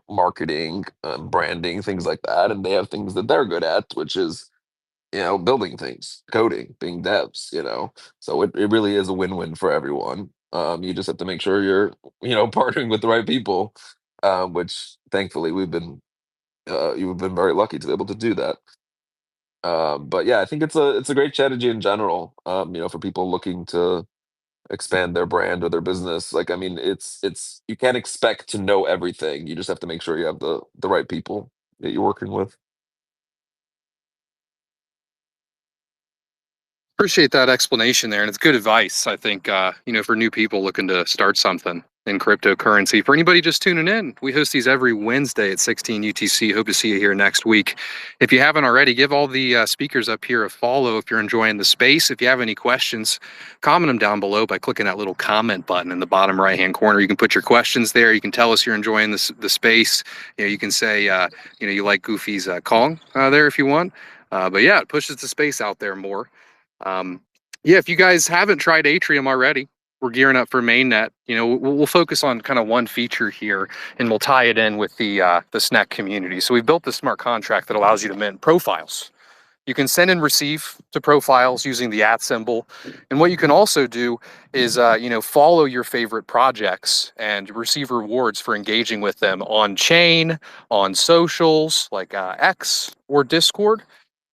[SPEAKER 4] marketing, branding, things like that, and they have things that they're good at, which is, building things, coding, being devs, So it really is a win-win for everyone. You just have to make sure you're, partnering with the right people, which thankfully we've been you've been very lucky to be able to do that. But yeah, I think it's a great strategy in general. For people looking to expand their brand or their business. Like, I mean, it's you can't expect to know everything. You just have to make sure you have the right people that you're working with.
[SPEAKER 1] Appreciate that explanation there, and it's good advice. I think for new people looking to start something in cryptocurrency. For anybody just tuning in, we host these every Wednesday at 16 UTC. Hope to see you here next week. If you haven't already, give all the speakers up here a follow if you're enjoying the space. If you have any questions, comment them down below by clicking that little comment button in the bottom right-hand corner. You can put your questions there. You can tell us you're enjoying the space. You can say you like Goofy's Kong there if you want. But yeah, it pushes the space out there more. If you guys haven't tried Âtrium already, we're gearing up for mainnet. We'll focus on kind of one feature here, and we'll tie it in with the Snek community. So we built this smart contract that allows you to mint profiles. You can send and receive to profiles using the @ symbol, and what you can also do is follow your favorite projects and receive rewards for engaging with them on chain, on socials like X or Discord.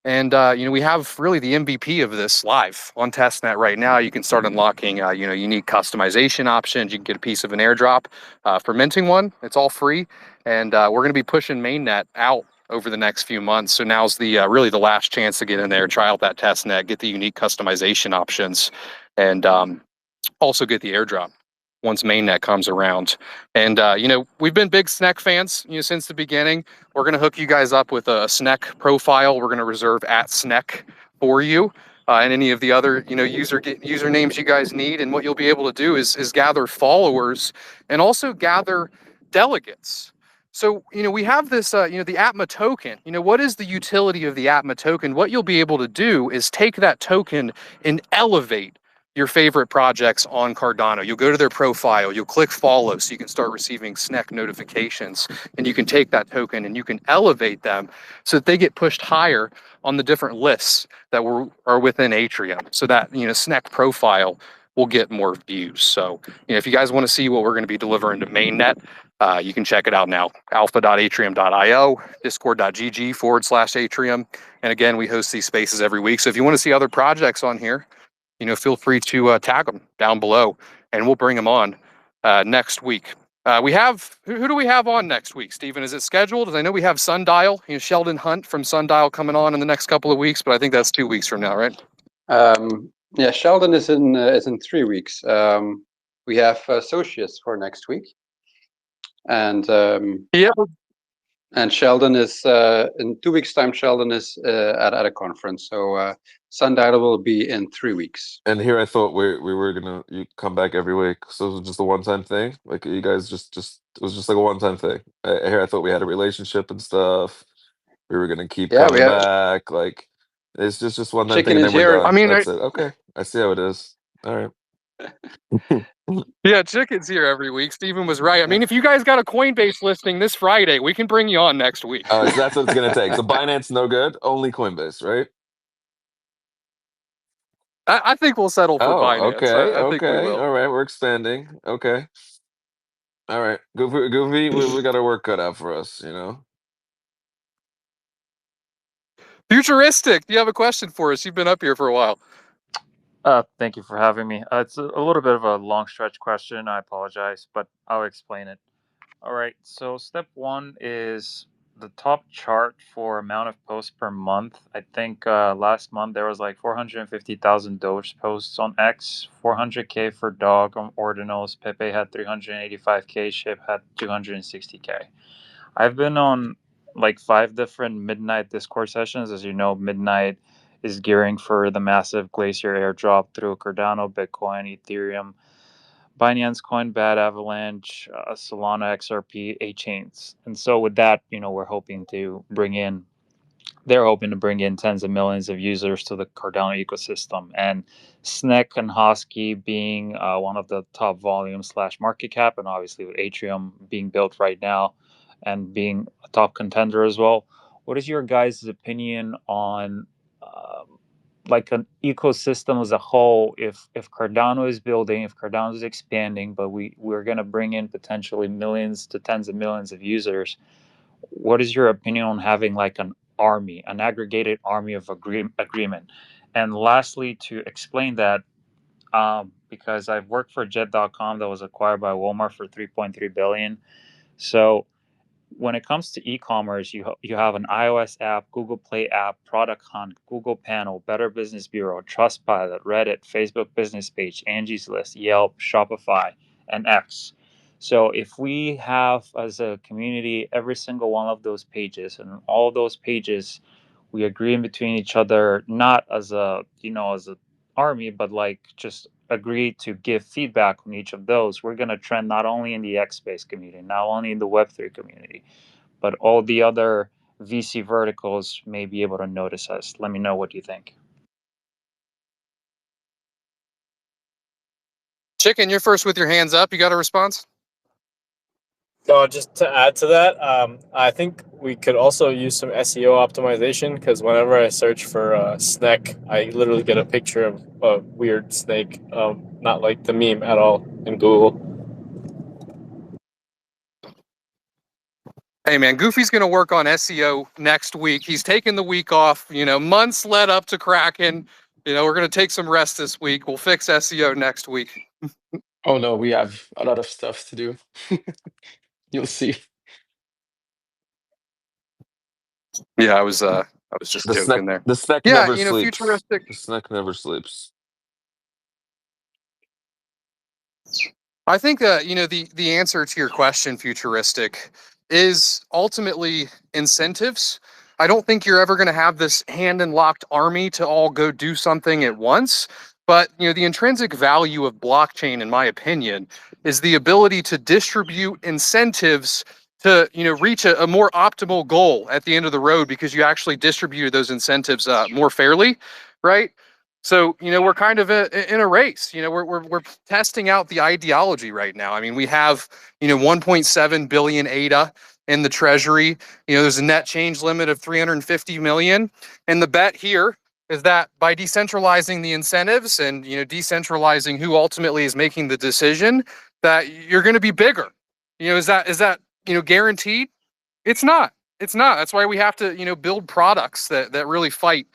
[SPEAKER 1] And we have really the MVP of this live on testnet right now. You can start unlocking unique customization options. You can get a piece of an airdrop for minting one. It's all free, and we're going to be pushing mainnet out over the next few months. So now's the really the last chance to get in there, try out that testnet, get the unique customization options, and also get the airdrop once mainnet comes around. And we've been big Snek fans since the beginning. We're going to hook you guys up with a Snek profile. We're going to reserve @Snek for you and any of the other usernames you guys need. And what you'll be able to do is gather followers and also gather delegates. So we have this the Atma token. What is the utility of the Atma token? What you'll be able to do is take that token and elevate your favorite projects on Cardano. You'll go to their profile, you'll click follow so you can start receiving Snek notifications, and you can take that token and you can elevate them so that they get pushed higher on the different lists that are within Âtrium, so that Snek profile will get more views. So if you guys want to see what we're going to be delivering to mainnet, you can check it out now. alpha.atrium.io, discord.gg/Âtrium. And again, we host these spaces every week. So if you want to see other projects on here, feel free to tag them down below, and we'll bring them on next week. We have who do we have on next week, Stephen? Is it scheduled? I know we have Sundial, Sheldon Hunt from Sundial coming on in the next couple of weeks, but I think that's 2 weeks from now, right?
[SPEAKER 2] Yeah, Sheldon is in 3 weeks. We have Socius for next week, and
[SPEAKER 1] yeah.
[SPEAKER 2] And Sheldon is in 2 weeks' time. Sheldon is at a conference, so Sundial will be in 3 weeks.
[SPEAKER 4] And here I thought we were gonna you come back every week, so it was just a one-time thing. Like you guys just it was just like a one-time thing. Here I thought we had a relationship and stuff. We were gonna keep coming back. Like it's just one time thing, and then we're done.
[SPEAKER 1] I mean,
[SPEAKER 4] that's it. Okay, I see how it is. All right.
[SPEAKER 1] Yeah, Chicken's here every week. Stephen was right. I mean, if you guys got a Coinbase listing this Friday, we can bring you on next week.
[SPEAKER 4] So that's what it's gonna take. So Binance no good, only Coinbase, right?
[SPEAKER 1] I think we'll settle for Binance.
[SPEAKER 4] Okay,
[SPEAKER 1] I think we will.
[SPEAKER 4] all right, we're expanding. Okay, all right, Goofy, we got our work cut out for us,
[SPEAKER 1] Futuristic, do you have a question for us? You've been up here for a while.
[SPEAKER 5] Thank you for having me. It's a little bit of a long stretch question. I apologize, but I'll explain it. All right. So step one is the top chart for amount of posts per month. I think last month there was like 450,000 Doge posts on X, 400K for Dog on Ordinals. Pepe had 385K. Ship had 260K. I've been on like 5 different midnight Discord sessions. As you know, midnight is gearing for the massive Glacier airdrop through Cardano, Bitcoin, Ethereum, Binance Coin, Bad Avalanche, Solana, XRP, 8chains. And so with that, they're hoping to bring in tens of millions of users to the Cardano ecosystem. And Snek and Hosky being one of the top volume / market cap, and obviously with Âtrium being built right now and being a top contender as well. What is your guys' opinion on like an ecosystem as a whole? If Cardano is building, if Cardano is expanding, but we're going to bring in potentially millions to tens of millions of users, what is your opinion on having like an army, an aggregated army of agreement? And lastly, to explain that, because I've worked for Jet.com that was acquired by Walmart for 3.3 billion. So when it comes to e-commerce, you have an iOS app, Google Play app, Product Hunt, Google Panel, Better Business Bureau, Trustpilot, Reddit, Facebook Business Page, Angie's List, Yelp, Shopify, and X. So if we have as a community every single one of those pages, and all those pages we agree in between each other, not as a as a army, but like just agree to give feedback on each of those, we're going to trend not only in the X Space community, not only in the Web3 community, but all the other VC verticals may be able to notice us. Let me know what you think.
[SPEAKER 1] Chicken, you're first with your hands up. You got a response?
[SPEAKER 6] No, just to add to that, I think we could also use some SEO optimization, because whenever I search for Snek, I literally get a picture of a weird snake, not like the meme at all in Google.
[SPEAKER 1] Hey man, Goofy's going to work on SEO next week. He's taking the week off. Months led up to Kraken. We're going to take some rest this week. We'll fix SEO next week.
[SPEAKER 3] Oh no, we have a lot of stuff to do. You'll see.
[SPEAKER 1] Yeah, I was just
[SPEAKER 4] The
[SPEAKER 1] joking there.
[SPEAKER 4] Snek
[SPEAKER 1] Yeah,
[SPEAKER 4] never sleeps.
[SPEAKER 1] futuristic.
[SPEAKER 4] The Snek never sleeps.
[SPEAKER 1] I think that the answer to your question, futuristic, is ultimately incentives. I don't think you're ever going to have this hand and locked army to all go do something at once. But the intrinsic value of blockchain, in my opinion, is the ability to distribute incentives to reach a more optimal goal at the end of the road, because you actually distributed those incentives more fairly, right? So we're kind of in a race. We're testing out the ideology right now. I mean, we have 1.7 billion ADA in the treasury. There's a net change limit of 350 million, and the bet here is that by decentralizing the incentives and decentralizing who ultimately is making the decision, that you're going to be bigger. Is that guaranteed? It's not. It's not. That's why we have to build products that really fight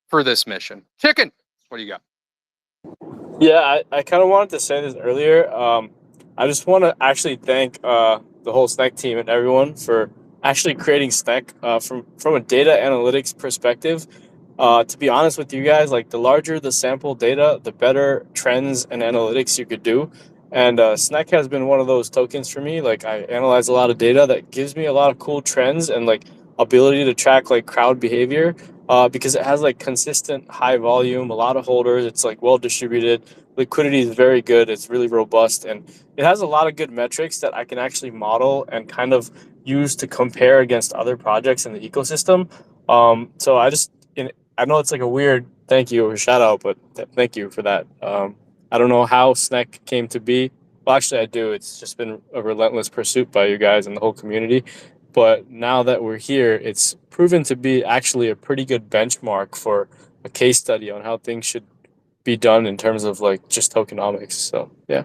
[SPEAKER 1] for this mission. Chicken, what do you got?
[SPEAKER 6] Yeah, I kind of wanted to say this earlier. I just want to actually thank the whole Snek team and everyone for actually creating Snek from a data analytics perspective. To be honest with you guys, like the larger the sample data, the better trends and analytics you could do. And Snek has been one of those tokens for me. Like I analyze a lot of data that gives me a lot of cool trends and like ability to track like crowd behavior. Because it has like consistent high volume, a lot of holders. It's like well distributed. Liquidity is very good. It's really robust, and it has a lot of good metrics that I can actually model and kind of use to compare against other projects in the ecosystem. So I know it's like a weird thank you or shout out, but thank you for that. I don't know how Snek came to be. Well, actually, I do. It's just been a relentless pursuit by you guys and the whole community. But now that we're here, it's proven to be actually a pretty good benchmark for a case study on how things should be done in terms of like just tokenomics. So yeah.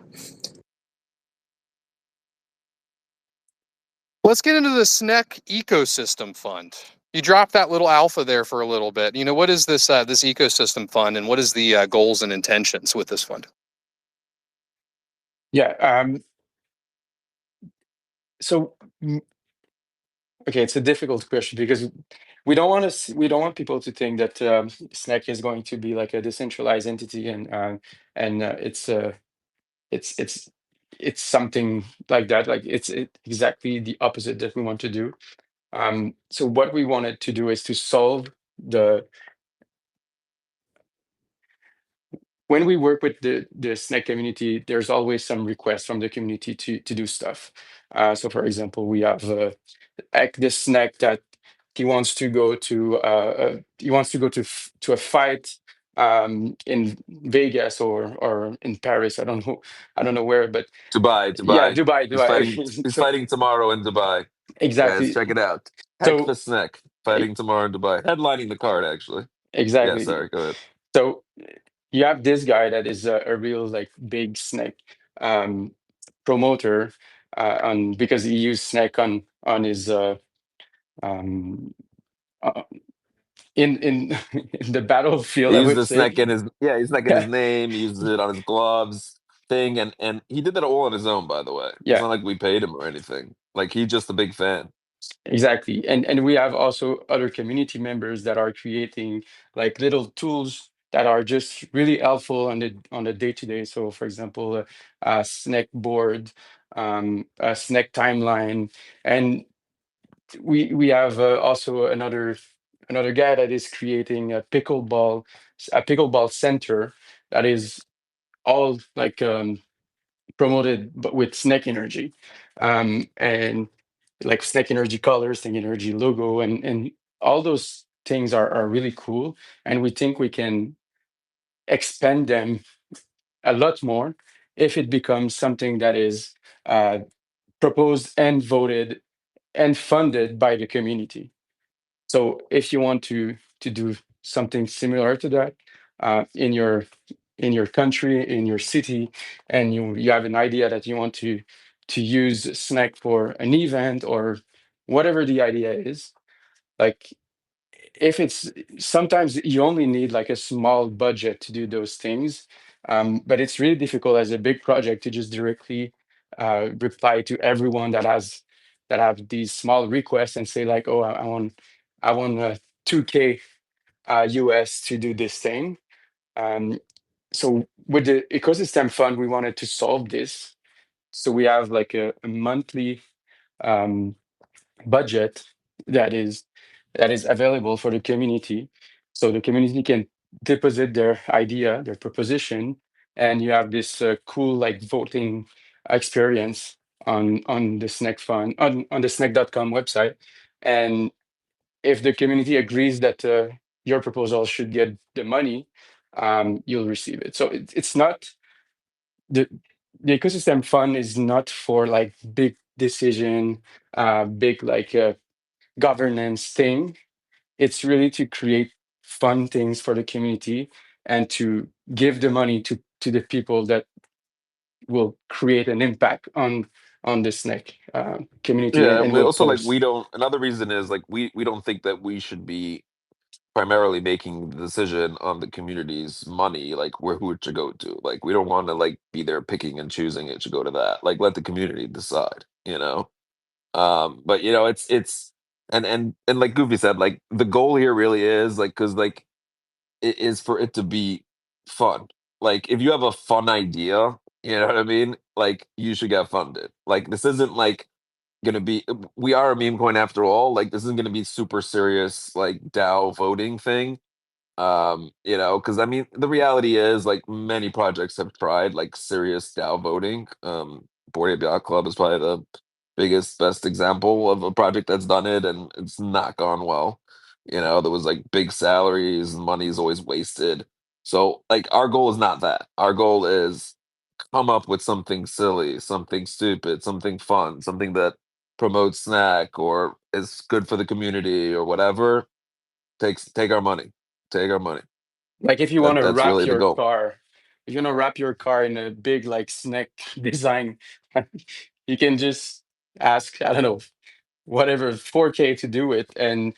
[SPEAKER 1] Let's get into the Snek ecosystem fund. You dropped that little alpha there for a little bit. What is this this ecosystem fund, and what is the goals and intentions with this fund?
[SPEAKER 3] Yeah. So okay, it's a difficult question because we don't want people to think that Snek is going to be like a decentralized entity and it's something like that. Like it's exactly the opposite that we want to do. So what we wanted to do is to solve when we work with the Snek community, there's always some requests from the community to do stuff. So for example, we have this Snek that he wants to go to to a fight in Vegas or in Paris. I don't know where, but
[SPEAKER 4] Dubai,
[SPEAKER 3] yeah,
[SPEAKER 4] Dubai.
[SPEAKER 3] Dubai,
[SPEAKER 4] He's fighting.
[SPEAKER 3] Dubai.
[SPEAKER 4] He's
[SPEAKER 3] So
[SPEAKER 4] fighting tomorrow in Dubai. Guys,
[SPEAKER 3] exactly.
[SPEAKER 4] check it out. Heck the
[SPEAKER 3] So
[SPEAKER 4] Snek
[SPEAKER 3] e-
[SPEAKER 4] fighting tomorrow in Dubai. Headlining the card, actually. Yeah,
[SPEAKER 3] exactly.
[SPEAKER 4] sorry. Go ahead.
[SPEAKER 3] So you have this guy that is a real like big Snek um, promoter on because he used Snek on his um, uh, in in the battlefield,
[SPEAKER 4] He
[SPEAKER 3] I
[SPEAKER 4] used
[SPEAKER 3] would
[SPEAKER 4] the
[SPEAKER 3] say.
[SPEAKER 4] Snek in his he's Snek in his
[SPEAKER 3] Yeah,
[SPEAKER 4] name. He uses it on his gloves thing, and he did that all on his own. By the way, it's
[SPEAKER 3] yeah,
[SPEAKER 4] not like we paid him or anything. Like he's just a big fan.
[SPEAKER 3] exactly. And we have also other community members that are creating like little tools that are just really helpful on the day to day. So, for example, a Snek board, a Snek timeline, and we have also another guy that is creating a pickleball center that is all like promoted but with Snek energy, and like Snek energy colors, Snek energy logo, and all those things are really cool, and we think we can expand them a lot more if it becomes something that is uh, proposed and voted and funded by the community. So if you want to do something similar to that in your country, in your city, and you have an idea that you want to use Snack for an event or whatever the idea is, like if it's sometimes you only need like a small budget to do those things, but it's really difficult as a big project to just directly reply to everyone that have these small requests and say like, oh, I want 2K US to do this thing. Um, so with the ecosystem fund, we wanted to solve this. So we have like a monthly um, budget that is that is available for the community. So the community can deposit their idea, their proposition, and you have this cool like voting experience on the Snack Fund on the snack.com website. And if the community agrees that your proposal should get the money, you'll receive it. So it's not the ecosystem fund is not for like big decision, big like governance thing. It's really to create fun things for the community and to give the money to the people that will create an impact on the snack community
[SPEAKER 4] Yeah, and
[SPEAKER 3] and
[SPEAKER 4] we
[SPEAKER 3] will
[SPEAKER 4] also like we
[SPEAKER 3] post.
[SPEAKER 4] don't. Another reason is like we don't think that we should be primarily making the decision on the community's money, like where who it should go to. Like we don't want to like be there picking and choosing it should go to that. Like let the community decide, you know. But you know, it's and like Goofy said, like the goal here really is like because like it is for it to be fun. Like if you have a fun idea, you know what I mean? Like you should get funded. Like this isn't like gonna be we are a meme coin after all. Like this isn't gonna be super serious like DAO voting thing. You know, because I mean the reality is like many projects have tried like serious DAO voting. Board Ape Yacht Club is probably the biggest, best example of a project that's done it, and it's not gone well. You know, there was like big salaries and money is always wasted. So like our goal is not that. Our goal is come up with something silly, something stupid, something fun, something that promotes snack or is good for the community or whatever. Take our money. Take our money.
[SPEAKER 3] Like if you want to
[SPEAKER 4] That's
[SPEAKER 3] wrap
[SPEAKER 4] really the
[SPEAKER 3] your
[SPEAKER 4] goal.
[SPEAKER 3] car, if you want to wrap your car in a big like snack design, you can just ask, I don't know, whatever 4K to do it and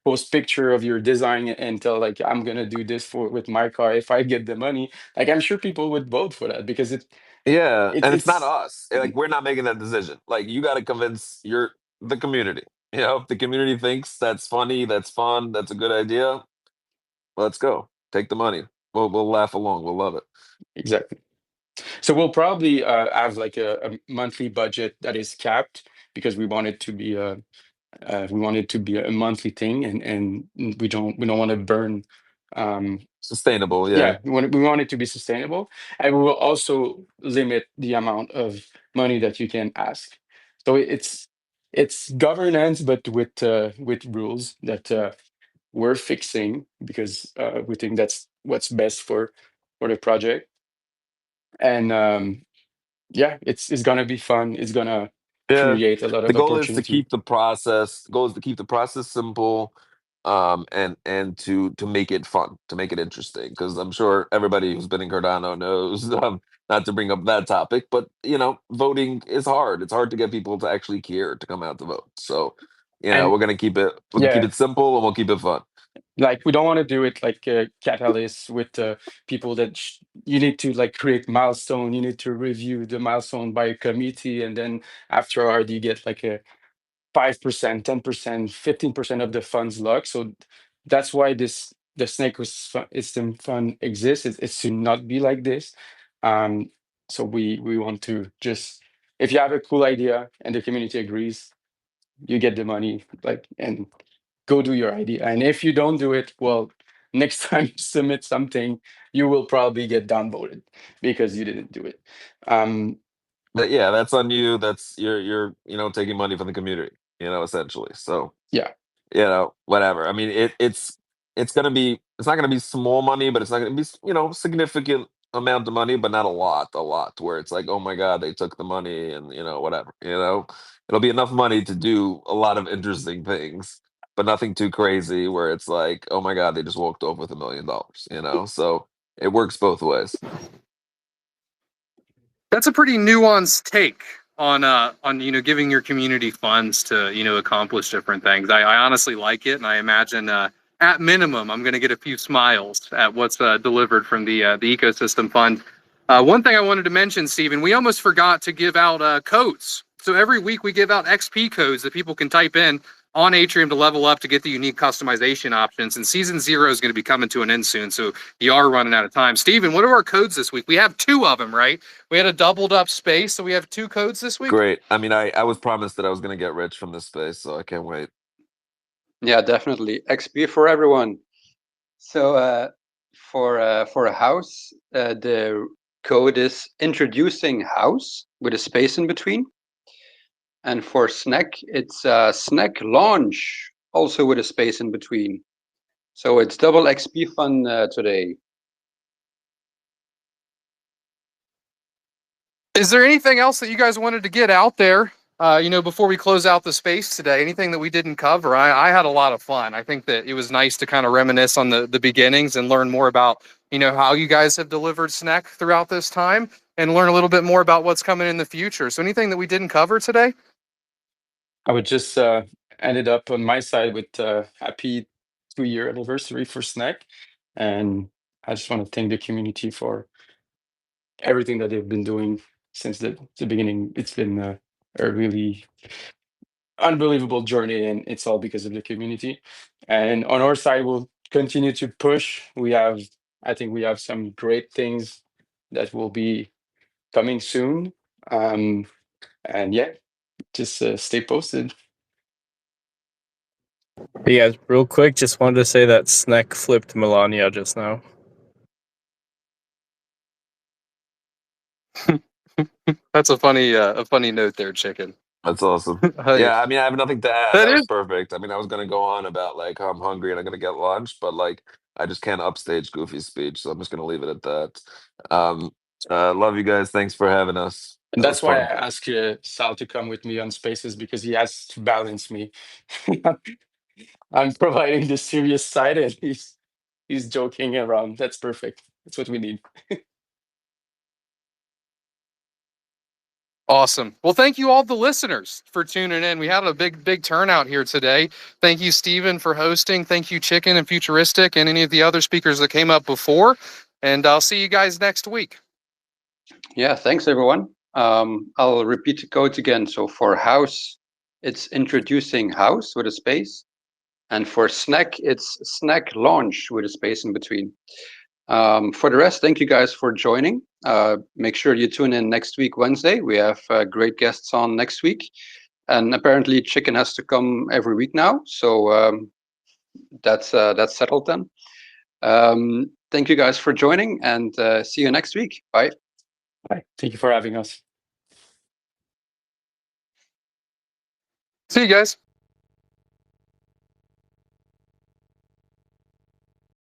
[SPEAKER 3] post picture of your design and tell like I'm gonna do this for with my car if I get the money. Like I'm sure people would vote for that because
[SPEAKER 4] Yeah, and it's not
[SPEAKER 3] it's
[SPEAKER 4] us. Like we're not making that decision. Like you got to convince the community. You know, if the community thinks that's funny, that's fun, that's a good idea, let's go. Take the money. We'll laugh along. We'll love it.
[SPEAKER 3] exactly. So we'll probably have like a monthly budget that is capped because we want it to be a monthly thing and we don't want to burn
[SPEAKER 4] Sustainable. Yeah.
[SPEAKER 3] yeah, we want it to be sustainable, and we will also limit the amount of money that you can ask. So it's governance, but with rules that we're fixing because we think that's what's best for the project. And yeah, it's gonna be fun. It's gonna
[SPEAKER 4] Yeah.
[SPEAKER 3] create a lot
[SPEAKER 4] The
[SPEAKER 3] of
[SPEAKER 4] goal is to
[SPEAKER 3] opportunity.
[SPEAKER 4] keep the goal is to keep the process simple, and to make it fun, to make it interesting. Because I'm sure everybody who's been in Cardano knows, not to bring up that topic, but you know, voting is hard. It's hard to get people to actually care to come out to vote. So,
[SPEAKER 3] And
[SPEAKER 4] we're gonna keep it simple and we'll keep it fun.
[SPEAKER 3] Like, we don't want to do it like a catalyst with people that you need to like create milestone, you need to review the milestone by a committee, and then afterward you get like a 5%, 10%, 15% of the funds locked. So that's why the Snek Wisdom Fund exists. It's to not be like this. So we want to just, if you have a cool idea and the community agrees, you get the money, like, and go do your idea. And if you don't do it, well, next time you submit something, you will probably get downvoted because you didn't do it.
[SPEAKER 4] But yeah, that's on you. That's you're taking money from the community, essentially. So
[SPEAKER 3] Yeah.
[SPEAKER 4] Whatever. I mean, it's not gonna be small money, but it's not gonna be significant amount of money, but not a lot, where it's like, oh my god, they took the money and whatever. It'll be enough money to do a lot of interesting things, but nothing too crazy where it's like, oh my god, they just walked off with $1 million. So it works both ways.
[SPEAKER 1] That's a pretty nuanced take on giving your community funds to accomplish different things. I honestly like it, and I imagine at minimum I'm going to get a few smiles at what's delivered from the ecosystem fund. One thing I wanted to mention, Stephen, we almost forgot to give out codes. So every week we give out XP codes that people can type in on Âtrium to level up to get the unique customization options. And season 0 is going to be coming to an end soon, so you are running out of time. Stephen, what are our codes this week? We have 2 of them, right? We had a doubled up space, so we have 2 codes this week.
[SPEAKER 4] Great. I mean, I was promised that I was going to get rich from this space, so I can't wait.
[SPEAKER 2] Yeah, definitely XP for everyone. So for a house, the code is introducing house with a space in between. And for Snek, it's Snek launch, also with a space in between. So it's double XP fun today.
[SPEAKER 1] Is there anything else that you guys wanted to get out there, before we close out the space today? Anything that we didn't cover? I had a lot of fun. I think that it was nice to kind of reminisce on the beginnings and learn more about, how you guys have delivered Snek throughout this time, and learn a little bit more about what's coming in the future. So anything that we didn't cover today?
[SPEAKER 3] I would just ended up on my side with happy 2-year anniversary for Snek, and I just want to thank the community for everything that they've been doing since the beginning. It's been a really unbelievable journey, and it's all because of the community. And on our side, we'll continue to push. I think we have some great things that will be coming soon. And yeah, just stay posted.
[SPEAKER 6] Hey guys, real quick, just wanted to say that Snek flipped Melania just now.
[SPEAKER 1] That's a funny note there, Chicken.
[SPEAKER 4] That's awesome. Yeah, I mean, I have nothing to add. That was perfect. I mean, I was gonna go on about like how I'm hungry and I'm gonna get lunch, but like I just can't upstage Goofy's speech, so I'm just gonna leave it at that. Love you guys. Thanks for having us.
[SPEAKER 3] And that's why I asked Sal to come with me on Spaces, because he has to balance me. I'm providing the serious side, and he's joking around. That's perfect. That's what we need.
[SPEAKER 1] Awesome. Well, thank you all the listeners for tuning in. We had a big turnout here today. Thank you, Stephen, for hosting. Thank you, Chicken and Futuristic, and any of the other speakers that came up before. And I'll see you guys next week.
[SPEAKER 2] Yeah, thanks everyone. I'll repeat the codes again. So for house, it's introducing house with a space. And for Snek, it's Snek launch with a space in between. For the rest, thank you guys for joining. Make sure you tune in next week, Wednesday. We have great guests on next week. And apparently Chicken has to come every week now. So that's settled then. Thank you guys for joining, and see you next week. Bye.
[SPEAKER 3] Bye. Thank you for having us.
[SPEAKER 1] See you guys.